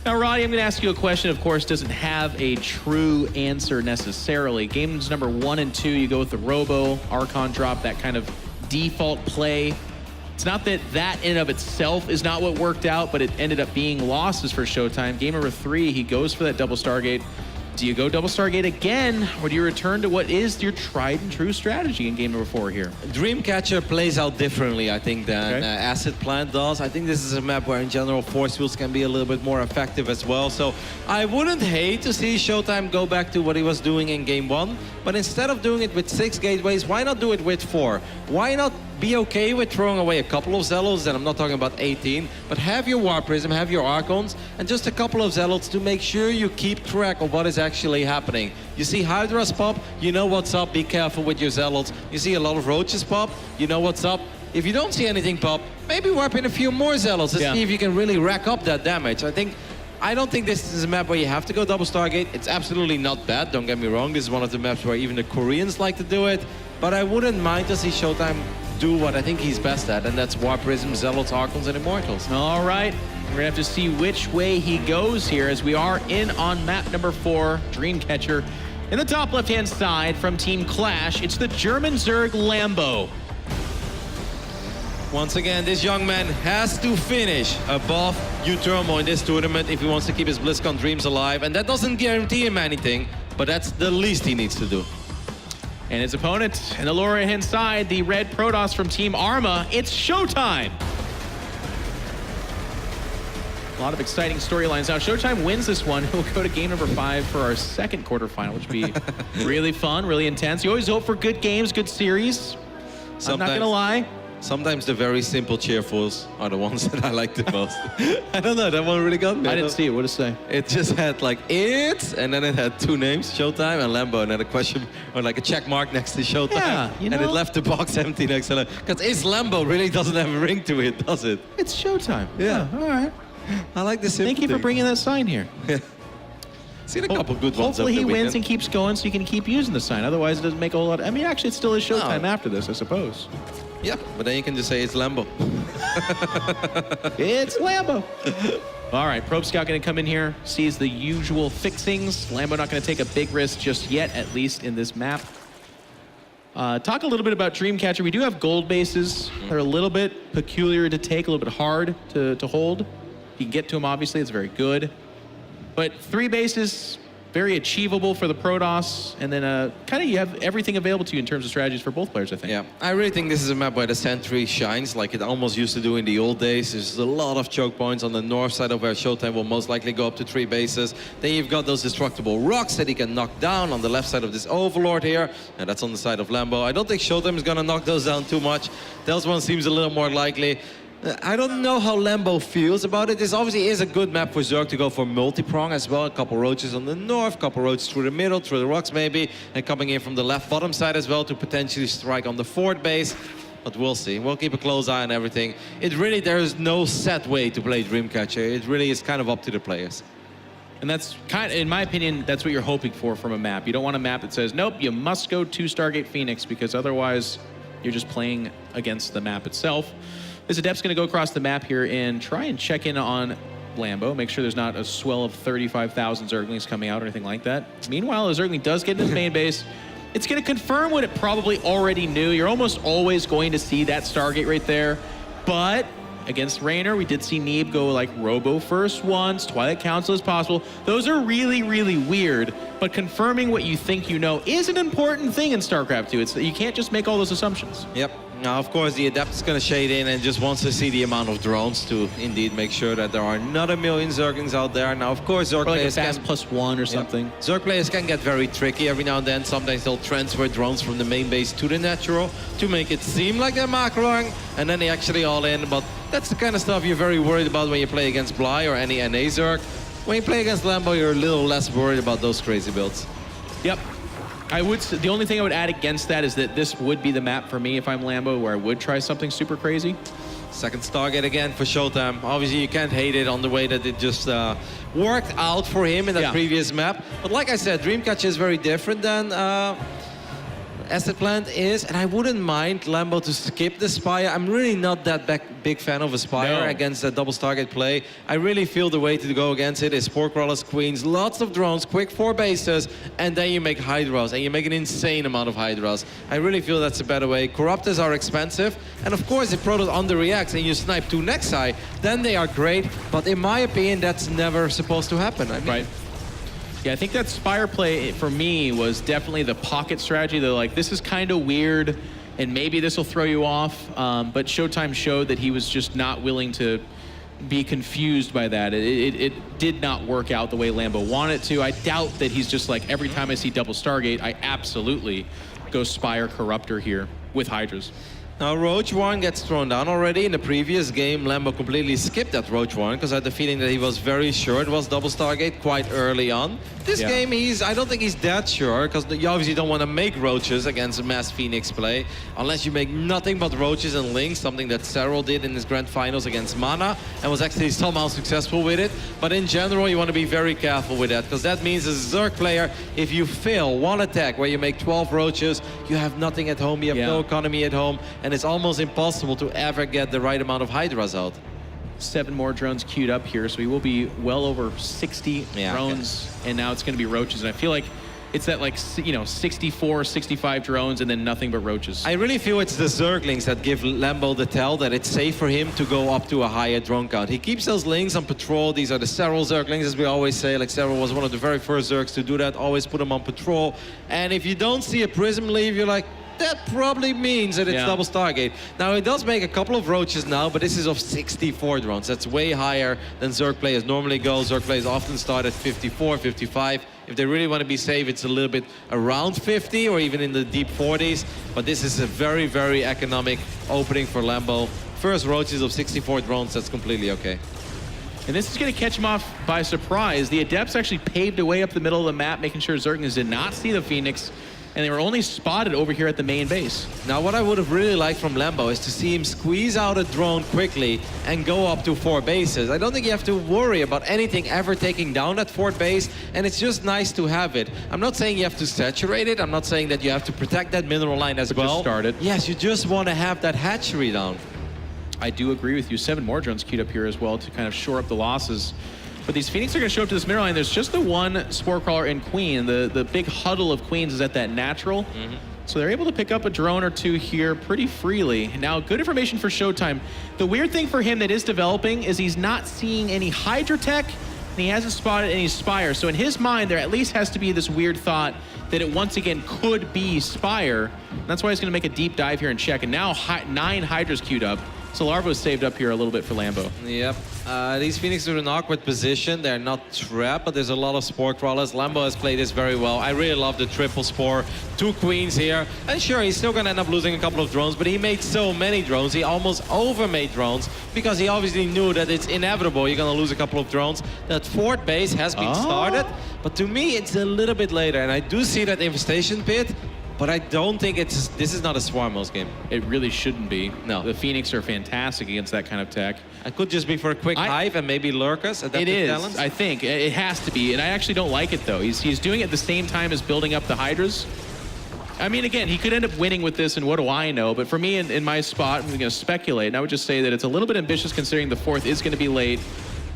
Now, Roddy, I'm going to ask you a question, of course, doesn't have a true answer necessarily. Games number 1 and 2, you go with the Robo, Archon drop, that kind of default play. It's not that that in and of itself is not what worked out, but it ended up being losses for ShoWTimE. Game number 3, he goes for that double Stargate. Do you go double Stargate again, or do you return to what is your tried and true strategy in game number 4 here? Dreamcatcher plays out differently, I think, than Acid Plant does. I think this is a map where, in general, force fields can be a little bit more effective as well. So I wouldn't hate to see ShoWTimE go back to what he was doing in game 1. But instead of doing it with 6 gateways, why not do it with 4? Why not be okay with throwing away a couple of Zealots, and I'm not talking about 18, but have your War Prism, have your Archons, and just a couple of Zealots to make sure you keep track of what is actually happening. You see Hydras pop, you know what's up, be careful with your Zealots. You see a lot of Roaches pop, you know what's up. If you don't see anything pop, maybe warp in a few more Zealots to see if you can really rack up that damage. I don't think this is a map where you have to go double Stargate. It's absolutely not bad, don't get me wrong. This is one of the maps where even the Koreans like to do it. But I wouldn't mind to see ShoWTimE do what I think he's best at, and that's War Prism, Zealots, Archons, and Immortals. All right, we're gonna have to see which way he goes here as we are in on map number 4, Dreamcatcher. In the top left-hand side from Team Clash, it's the German Zerg Lambo. Once again, this young man has to finish above Uturmo in this tournament if he wants to keep his BlizzCon dreams alive, and that doesn't guarantee him anything, but that's the least he needs to do. And his opponent in the lower right-hand side, the red Protoss from Team Arma, it's ShoWTimE. A lot of exciting storylines. Now, ShoWTimE wins this one. He'll go to game number 5 for our second quarterfinal, which will be really fun, really intense. You always hope for good games, good series. I'm not gonna lie. Sometimes the very simple cheerfuls are the ones that I like the most. I don't know, that one really got me. I didn't see it, what did it say? It just had like it, and then it had 2 names, ShoWTimE and Lambo, and then a question, or like a check mark next to ShoWTimE. Yeah, you know. And it left the box empty next to it. Because it's Lambo really doesn't have a ring to it, does it? It's ShoWTimE. Yeah. All right. I like this. Thank you for bringing that sign here. Seen a couple good ones. Hopefully he wins and keeps going so you can keep using the sign. Otherwise it doesn't make a whole lot. I mean, actually it still is ShoWTimE after this, I suppose. Yeah, but then you can just say it's Lambo. It's Lambo. All right, Probe Scout gonna come in here, sees the usual fixings. Lambo not gonna take a big risk just yet, at least in this map. Talk a little bit about Dreamcatcher. We do have gold bases. They're a little bit peculiar to take, a little bit hard to hold. If you can get to them, obviously, it's very good. But 3 bases, very achievable for the Protoss, and then kind of you have everything available to you in terms of strategies for both players, I think. Yeah, I really think this is a map where the Sentry shines like it almost used to do in the old days. There's a lot of choke points on the north side of where ShoWTimE will most likely go up to 3 bases. Then you've got those destructible rocks that he can knock down on the left side of this Overlord here, and that's on the side of Lambo. I don't think ShoWTimE is going to knock those down too much. That one seems a little more likely. I don't know how Lambo feels about it. This obviously is a good map for Zerg to go for multi-prong as well. A couple Roaches on the north, a couple Roaches through the middle, through the rocks maybe, and coming in from the left bottom side as well to potentially strike on the 4th base. But we'll see. We'll keep a close eye on everything. There is no set way to play Dreamcatcher. It really is kind of up to the players. And that's kind of, in my opinion, that's what you're hoping for from a map. You don't want a map that says, nope, you must go to Stargate Phoenix, because otherwise you're just playing against the map itself. This Adept's going to go across the map here and try and check in on Lambo, make sure there's not a swell of 35,000 Zerglings coming out or anything like that. Meanwhile, a Zergling does get into the main base. It's going to confirm what it probably already knew. You're almost always going to see that Stargate right there. But against Raynor, we did see Neeb go like Robo first once, Twilight Council as possible. Those are really, really weird. but confirming what you think you know is an important thing in StarCraft 2. It's that you can't just make all those assumptions. Yep. Now, of course, the Adept is going to shade in and just wants to see the amount of drones to indeed make sure that there are not a million Zerglings out there. Now, of course, Zerg Or like a players fast +1 or something. Yeah. Zerg players can get very tricky every now and then. Sometimes they'll transfer drones from the main base to the natural to make it seem like they're macroing, and then they actually all in. But that's the kind of stuff you're very worried about when you play against Bly or any NA Zerg. When you play against Lambo, you're a little less worried about those crazy builds. Yep. The only thing I would add against that is that this would be the map for me if I'm Lambo, where I would try something super crazy. Second Stargate again for ShoWTimE. Obviously, you can't hate it on the way that it just worked out for him in that previous map. But like I said, Dreamcatcher is very different than Asset Plant is, and I wouldn't mind Lambo to skip the Spire. I'm really not that big fan of a Spire against a double Stargate play. I really feel the way to go against it is Spore Crawlers, Queens, lots of drones, quick 4 bases, and then you make Hydras, and you make an insane amount of Hydras. I really feel that's a better way. Corruptors are expensive, and of course, if Protoss underreacts and you snipe 2 Nexi, then they are great, but in my opinion, that's never supposed to happen. I mean, right. Yeah, I think that Spire play, for me, was definitely the pocket strategy. They're like, this is kind of weird, and maybe this will throw you off. But ShoWTimE showed that he was just not willing to be confused by that. It did not work out the way Lambo wanted it to. I doubt that he's just like, every time I see double Stargate, I absolutely go Spire Corruptor here with Hydras. Now, Roach 1 gets thrown down already. In the previous game, Lambo completely skipped that Roach 1 because I had the feeling that he was very sure it was double Stargate quite early on. This game, I don't think he's that sure because you obviously don't want to make Roaches against a Mass Phoenix play unless you make nothing but Roaches and Lings, something that Serral did in his Grand Finals against Mana and was actually somehow successful with it. But in general, you want to be very careful with that because that means as a Zerg player, if you fail one attack where you make 12 Roaches, you have nothing at home, you have no economy at home, and it's almost impossible to ever get the right amount of Hydras out. 7 more drones queued up here, so we will be well over 60 drones, and now it's going to be Roaches. And I feel like it's that, like, 64, 65 drones, and then nothing but Roaches. I really feel it's the Zerglings that give Lambo the tell that it's safe for him to go up to a higher drone count. He keeps those Lings on patrol. These are the Serral Zerglings, as we always say. Like, Serral was one of the very first Zergs to do that. Always put them on patrol. And if you don't see a Prism leave, you're like, that probably means that it's double Stargate. Now, it does make a couple of Roaches now, but this is of 64 drones. That's way higher than Zerg players normally go. Zerg players often start at 54, 55. If they really want to be safe, it's a little bit around 50 or even in the deep 40s. But this is a very, very economic opening for Lambo. First Roaches of 64 drones, that's completely okay. And this is going to catch him off by surprise. The Adepts actually paved a way up the middle of the map, making sure Zerglings did not see the Phoenix. And they were only spotted over here at the main base. Now, what I would have really liked from Lambo is to see him squeeze out a drone quickly and go up to 4 bases. I don't think you have to worry about anything ever taking down that 4th base, and it's just nice to have it. I'm not saying you have to saturate it. I'm not saying that you have to protect that mineral line as well. Just started. Yes, you just want to have that hatchery down. I do agree with you. 7 more drones queued up here as well to kind of shore up the losses. But these Phoenix are going to show up to this middle line. There's just the one Spore Crawler in Queen. The big huddle of Queens is at that natural. So they're able to pick up a drone or 2 here pretty freely. Now, good information for ShoWTimE. The weird thing for him that is developing is he's not seeing any Hydra tech, and he hasn't spotted any Spire. So in his mind, there at least has to be this weird thought that it once again could be Spire. And that's why he's going to make a deep dive here and check. And now 9 Hydras queued up. So Larva saved up here a little bit for Lambo. Yep. These Phoenix are in an awkward position. They're not trapped, but there's a lot of Spore Crawlers. Lambo has played this very well. I really love the triple Spore. 2 Queens here. And sure, he's still going to end up losing a couple of drones, but he made so many drones. He almost overmade drones because he obviously knew that it's inevitable. You're going to lose a couple of drones. That 4th base has been started, but to me, it's a little bit later. And I do see that infestation pit, but I don't think this is not a Swarmos game. It really shouldn't be. No. The Phoenix are fantastic against that kind of tech. It could just be for a quick hive and maybe Lurkers. It is, talents. I think. It has to be. And I actually don't like it, though. He's doing it at the same time as building up the Hydras. I mean, again, he could end up winning with this, and what do I know? But for me, in my spot, I'm going to speculate, and I would just say that it's a little bit ambitious considering the 4th is going to be late.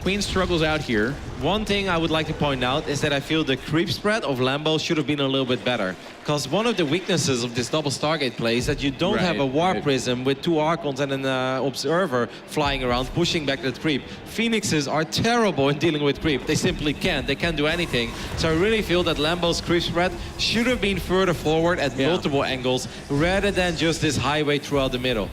Queen struggles out here. One thing I would like to point out is that I feel the creep spread of Lambo should have been a little bit better. Because one of the weaknesses of this double Stargate play is that you don't have a War Prism with 2 Archons and an Observer flying around, pushing back that creep. Phoenixes are terrible in dealing with creep. They simply can't. They can't do anything. So I really feel that Lambo's creep spread should have been further forward at multiple angles, rather than just this highway throughout the middle.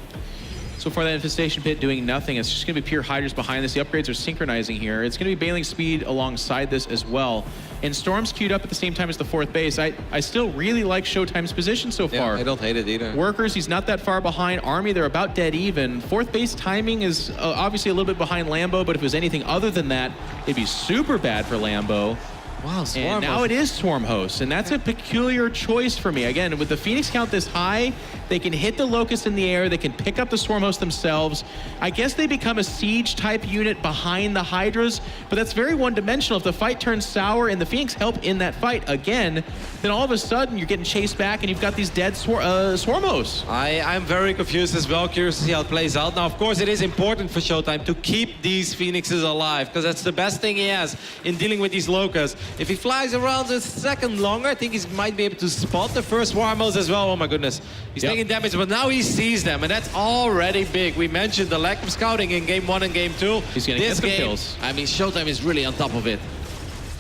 So far, that Infestation Pit doing nothing. It's just going to be pure Hydras behind this. The upgrades are synchronizing here. It's going to be Bailing Speed alongside this as well. And Storm's queued up at the same time as the 4th base. I still really like ShoWTimE's position so far. Yeah, I don't hate it either. Workers, he's not that far behind. Army, they're about dead even. 4th base timing is obviously a little bit behind Lambo, but if it was anything other than that, it'd be super bad for Lambo. Wow, Swarm and now host. it is Swarm Host, and that's a peculiar choice for me. Again, with the Phoenix count this high, they can hit the Locust in the air, they can pick up the Swarm Host themselves. I guess they become a siege-type unit behind the Hydras, but that's very one-dimensional. If the fight turns sour and the Phoenix help in that fight again, then all of a sudden you're getting chased back and you've got these dead Swarm Hosts. I'm very confused as well, curious to see how it plays out. Now, of course, it is important for ShoWTimE to keep these Phoenixes alive, because that's the best thing he has in dealing with these Locusts. If he flies around a second longer, I think he might be able to spot the first Swarm Host as well. Oh my goodness. He's taking damage, but now he sees them, and that's already big. We mentioned the lack of scouting in Game 1 and Game 2. He's going to get some kills. I mean, ShoWTimE is really on top of it.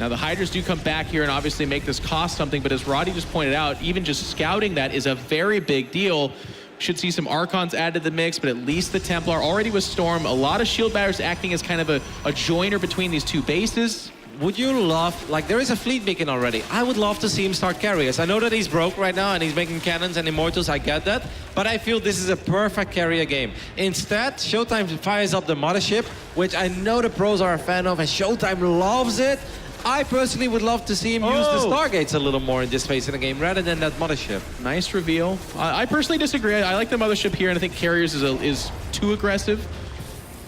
Now, the Hydras do come back here and obviously make this cost something, but as Roddy just pointed out, even just scouting that is a very big deal. Should see some Archons added to the mix, but at least the Templar already with Storm. A lot of shield batters acting as kind of a joiner between these two bases. Would you love, like, there is a fleet beacon already. I would love to see him start carriers. I know that he's broke right now and he's making cannons and immortals, I get that. But I feel this is a perfect carrier game. Instead, ShoWTimE fires up the mothership, which I know the pros are a fan of, and ShoWTimE loves it. I personally would love to see him use the Stargates a little more in this phase of the game, rather than that mothership. Nice reveal. I personally disagree. I like the mothership here, and I think carriers is too aggressive.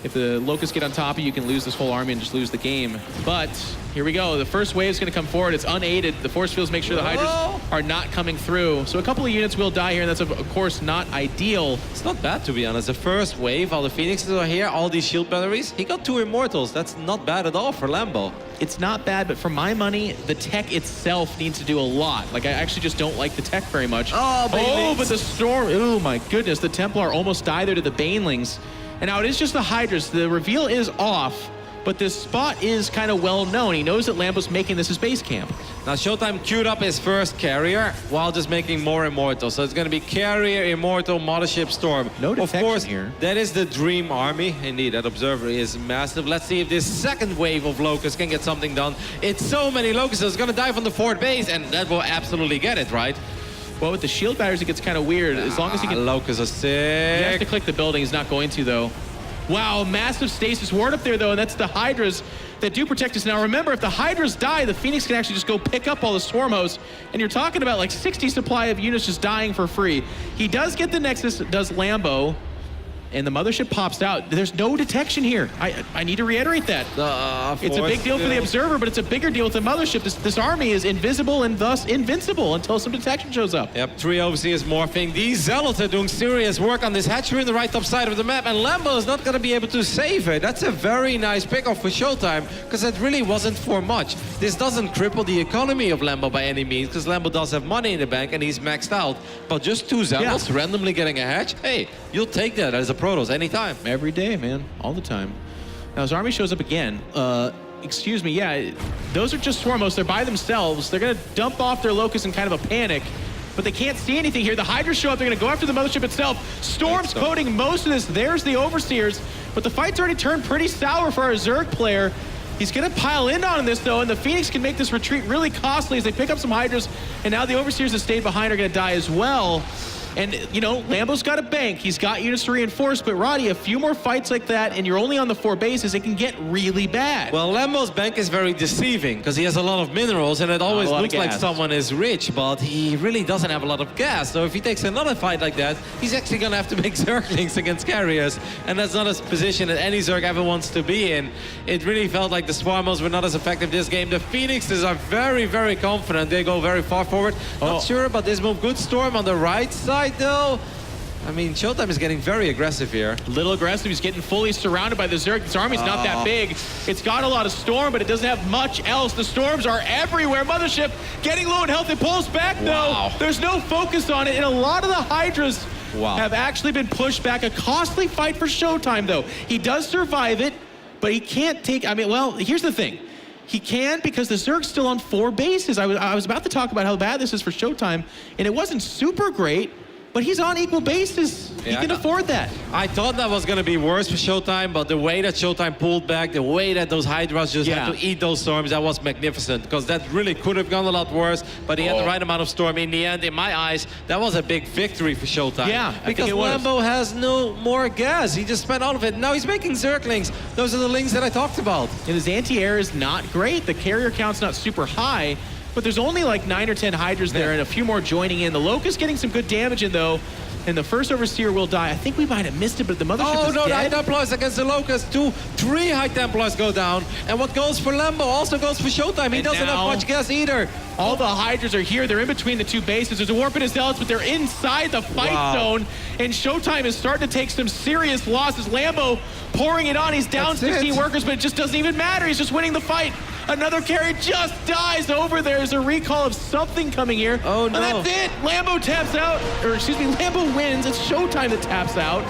If the Locusts get on top of you, you can lose this whole army and just lose the game. But here we go. The first wave is going to come forward. It's unaided. The force fields make sure the Hydras are not coming through. So a couple of units will die here, and that's, of course, not ideal. It's not bad, to be honest. The first wave, all the Phoenixes are here, all these shield batteries. He got 2 Immortals. That's not bad at all for Lambo. It's not bad, but for my money, the tech itself needs to do a lot. Like, I actually just don't like the tech very much. Oh, but the Storm. Oh, my goodness. The Templar almost died there to the Banelings. And now it is just the Hydras. The reveal is off, but this spot is kind of well known. He knows that Lambo's making this his base camp. Now ShoWTimE queued up his first carrier while just making more Immortals. So it's going to be carrier, Immortal, Mothership, Storm. No detection of course, here. That is the dream army. Indeed, that Observer is massive. Let's see if this second wave of Locusts can get something done. It's so many Locusts. It's going to dive on the 4th base, and that will absolutely get it, right? Well, with the shield batters, it gets kind of weird. As long as he can... Locusts are sick. You have to click the building. He's not going to, though. Wow, massive stasis ward up there, though, and that's the Hydras that do protect us. Now, remember, if the Hydras die, the Phoenix can actually just go pick up all the Swarm Hosts, and you're talking about like 60 supply of units just dying for free. He does get the Nexus, does Lambo, and the mothership pops out. There's no detection here. I need to reiterate that. It's a big deal for the Observer, but it's a bigger deal with the mothership. This army is invisible and thus invincible until some detection shows up. Yep, 3 OVC morphing. These Zealots are doing serious work on this hatchery in the right top side of the map, and Lambo is not going to be able to save it. That's a very nice pickoff for ShoWTimE, because it really wasn't for much. This doesn't cripple the economy of Lambo by any means, because Lambo does have money in the bank and he's maxed out. But just 2 Zealots randomly getting a hatch, hey, you'll take that as a Protoss anytime. Every day, man. All the time. Now, his army shows up again. Excuse me, yeah, those are just Swarm Hosts. They're by themselves. They're going to dump off their Locusts in kind of a panic, but they can't see anything here. The Hydras show up. They're going to go after the mothership itself. Storm's coating most of this. There's the Overseers, but the fight's already turned pretty sour for our Zerg player. He's going to pile in on this, though, and the Phoenix can make this retreat really costly as they pick up some Hydras, and now the Overseers that stayed behind are going to die as well. And, you know, Lambo's got a bank. He's got units to reinforce. But, Roddy, a few more fights like that, and you're only on the 4 bases, it can get really bad. Well, Lambo's bank is very deceiving because he has a lot of minerals, and it always looks like someone is rich, but he really doesn't have a lot of gas. So if he takes another fight like that, he's actually going to have to make Zerglings against carriers. And that's not a position that any Zerg ever wants to be in. It really felt like the Swarmos were not as effective this game. The Phoenixes are very, very confident. They go very far forward. Not sure about this move. Good Storm on the right side, though. I mean, ShoWTimE is getting very aggressive here. A little aggressive. He's getting fully surrounded by the Zerg. This army's not that big. It's got a lot of Storm, but it doesn't have much else. The Storms are everywhere. Mothership getting low in health. It pulls back, though. There's no focus on it, and a lot of the Hydras have actually been pushed back. A costly fight for ShoWTimE, though. He does survive it, but he can't take... I mean, well, here's the thing. He can because the Zerg's still on 4 bases. I was about to talk about how bad this is for ShoWTimE, and it wasn't super great, but he's on equal bases. He can afford that. I thought that was going to be worse for ShoWTimE, but the way that ShoWTimE pulled back, the way that those Hydras just had to eat those storms, that was magnificent, because that really could have gone a lot worse, but he had the right amount of storm. In the end, in my eyes, that was a big victory for ShoWTimE. Yeah, because Lambo has no more gas. He just spent all of it. Now he's making Zerglings. Those are the links that I talked about. And his anti-air is not great. The carrier count's not super high, but there's only like 9 or 10 Hydras there and a few more joining in. The Locust getting some good damage in, though. And the first Overseer will die. I think we might have missed it, but the Mothership is dead. The High Templars against the Locust. 2, 3 High Templars go down. And what goes for Lambo also goes for ShoWTimE. He doesn't have much gas either. All the Hydras are here. They're in between the 2 bases. There's a Warp and a Zealots, but they're inside the fight zone. And ShoWTimE is starting to take some serious losses. Lambo pouring it on. He's down 16 workers, but it just doesn't even matter. He's just winning the fight. Another carry just dies over there. There's a recall of something coming here. Oh, no. And that's it. Lambo taps out. Or excuse me, Lambo wins. It's ShoWTimE that taps out.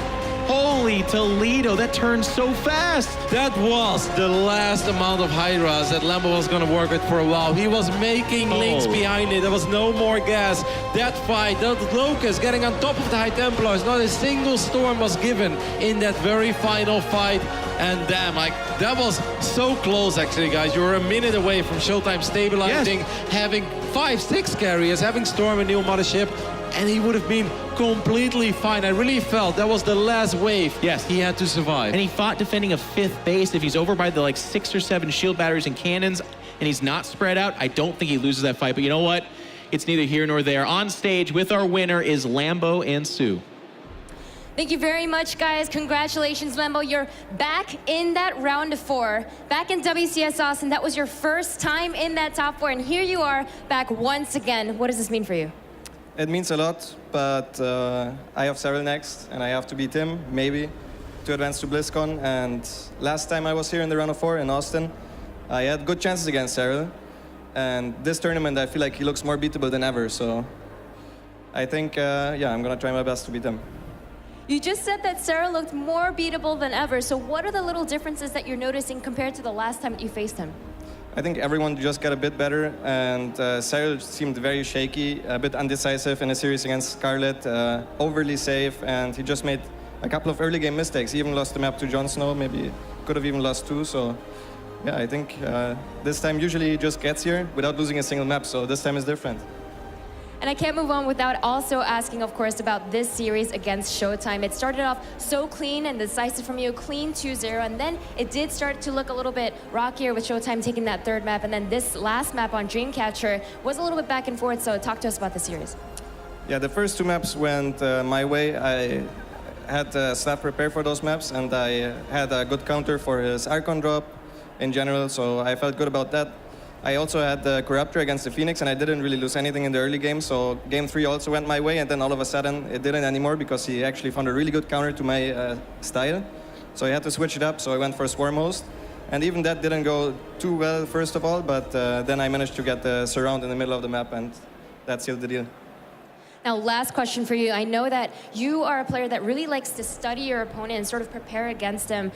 Holy Toledo, that turned so fast. That was the last amount of Hydras that Lambo was going to work with for a while. He was making links behind it. There was no more gas. That fight, that Locust getting on top of the High Templars, not a single storm was given in that very final fight. And damn, like, that was so close, actually, guys. You were a minute away from ShoWTimE stabilizing, having 5, 6 carriers, having Storm and New Mothership, and he would have been completely fine. I really felt that was the last wave he had to survive. And he fought defending a 5th base. If he's over by the like 6 or 7 shield batteries and cannons, and he's not spread out, I don't think he loses that fight. But you know what? It's neither here nor there. On stage with our winner is Lambo and Sue. Thank you very much, guys. Congratulations, Lambo. You're back in that round of 4, back in WCS Austin. That was your first time in that top 4, and here you are back once again. What does this mean for you? It means a lot, but I have Cyril next, and I have to beat him, maybe, to advance to BlizzCon. And last time I was here in the round of 4 in Austin, I had good chances against Cyril. And this tournament, I feel like he looks more beatable than ever. So I think, I'm going to try my best to beat him. You just said that Cyril looked more beatable than ever. So what are the little differences that you're noticing compared to the last time that you faced him? I think everyone just got a bit better, and Cyril seemed very shaky, a bit undecisive in a series against Scarlet, overly safe, and he just made a couple of early game mistakes. He even lost the map to Jon Snow, maybe could have even lost 2, so yeah, I think this time usually he just gets here without losing a single map, so this time is different. And I can't move on without also asking, of course, about this series against ShoWTimE. It started off so clean and decisive from you, clean 2-0, and then it did start to look a little bit rockier with ShoWTimE taking that 3rd map, and then this last map on Dreamcatcher was a little bit back and forth, so talk to us about the series. Yeah, the first 2 maps went my way. I had staff prepare for those maps, and I had a good counter for his Archon drop in general, so I felt good about that. I also had the Corruptor against the Phoenix, and I didn't really lose anything in the early game, so game 3 also went my way, and then all of a sudden it didn't anymore because he actually found a really good counter to my style. So I had to switch it up, so I went for Swarm Host. And even that didn't go too well, first of all, but then I managed to get the surround in the middle of the map, and that sealed the deal. Now, last question for you. I know that you are a player that really likes to study your opponent and sort of prepare against him.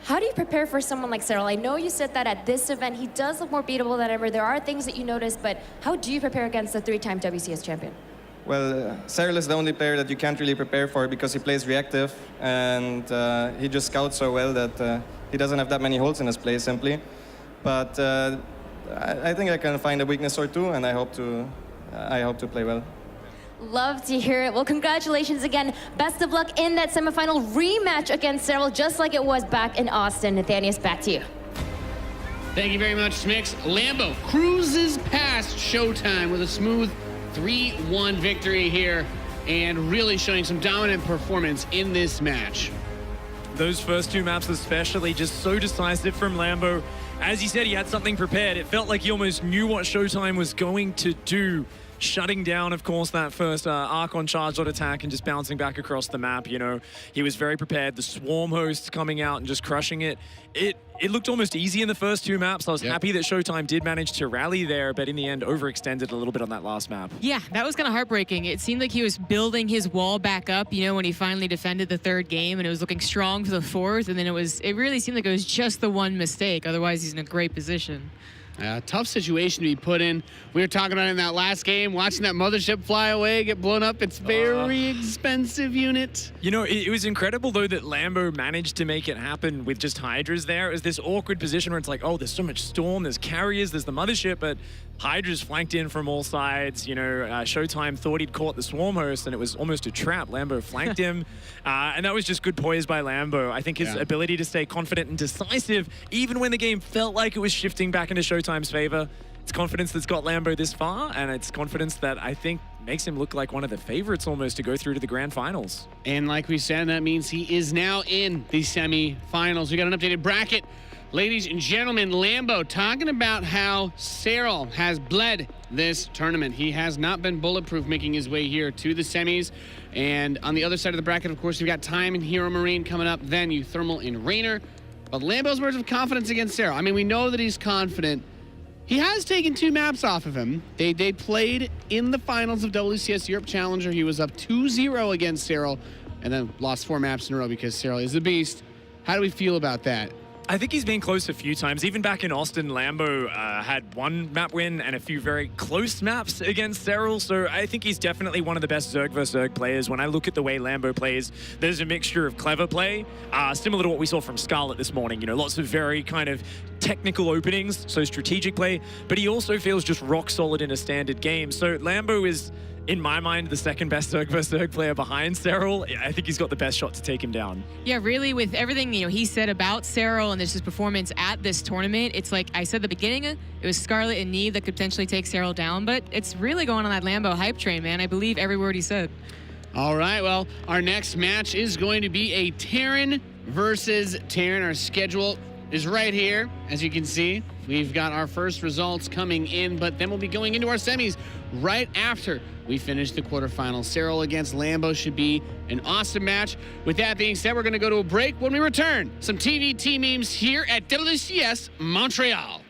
How do you prepare for someone like Cyril? I know you said that at this event, he does look more beatable than ever. There are things that you notice, but how do you prepare against the 3-time WCS champion? Well, Cyril is the only player that you can't really prepare for because he plays reactive, and he just scouts so well that he doesn't have that many holes in his play, simply. But I think I can find a weakness or 2, and I hope to play well. Love to hear it. Well, congratulations again. Best of luck in that semifinal rematch against Cyril, just like it was back in Austin. Nathanius, back to you. Thank you very much, Smix. Lambo cruises past ShoWTimE with a smooth 3-1 victory here and really showing some dominant performance in this match. Those first 2 maps especially, just so decisive from Lambo. As he said, he had something prepared. It felt like he almost knew what ShoWTimE was going to do. shutting down, of course, that first Archon charge dot attack and just bouncing back across the map. You know, he was very prepared. The Swarm hosts coming out and just crushing it. It looked almost easy in the first 2 maps. I was happy that ShoWTimE did manage to rally there, but in the end, overextended a little bit on that last map. Yeah, that was kind of heartbreaking. It seemed like he was building his wall back up, you know, when he finally defended the 3rd game, and it was looking strong for the 4th, and then it really seemed like it was just the one mistake. Otherwise, he's in a great position. Tough situation to be put in. We were talking about it in that last game, watching that mothership fly away, get blown up. It's very expensive unit. You know, it was incredible, though, that Lambo managed to make it happen with just Hydras there. It was this awkward position where it's like, oh, there's so much Storm, there's carriers, there's the mothership, but Hydra's flanked in from all sides. You know, ShoWTimE thought he'd caught the Swarm host, and it was almost a trap. Lambo flanked him, and that was just good poise by Lambo. I think his ability to stay confident and decisive, even when the game felt like it was shifting back into ShoWTimE's favor, it's confidence that's got Lambo this far, and it's confidence that I think makes him look like one of the favorites almost to go through to the grand finals. And like we said, that means he is now in the semi-finals. We got an updated bracket. Ladies and gentlemen, Lambo talking about how Cyril has bled this tournament. He has not been bulletproof making his way here to the semis. And on the other side of the bracket, of course, we've got Time and Hero Marine coming up, then Uthermal and Rainer. But Lambo's words of confidence against Cyril. I mean, we know that he's confident. He has taken 2 maps off of him. They played in the finals of WCS Europe Challenger. He was up 2-0 against Cyril and then lost 4 maps in a row because Cyril is a beast. How do we feel about that? I think he's been close a few times. Even back in Austin, Lambo had 1 map win and a few very close maps against Cyril. So I think he's definitely one of the best Zerg vs. Zerg players. When I look at the way Lambo plays, there's a mixture of clever play, similar to what we saw from Scarlet this morning. You know, lots of very kind of technical openings, so strategic play, but he also feels just rock solid in a standard game. So Lambo is, in my mind, the 2nd best Zerg vs. Zerg player behind Cyril. I think he's got the best shot to take him down. Yeah, really, with everything, you know, he said about Cyril and his performance at this tournament, it's like I said at the beginning, it was Scarlet and Neve that could potentially take Cyril down, but it's really going on that Lambo hype train, man. I believe every word he said. All right, well, our next match is going to be a Terran versus Terran. Our schedule is right here, as you can see. We've got our first results coming in, but then we'll be going into our semis right after we finish the quarterfinals. Cyril against Lambo should be an awesome match. With that being said, we're going to go to a break. When we return, some TVT memes here at WCS Montreal.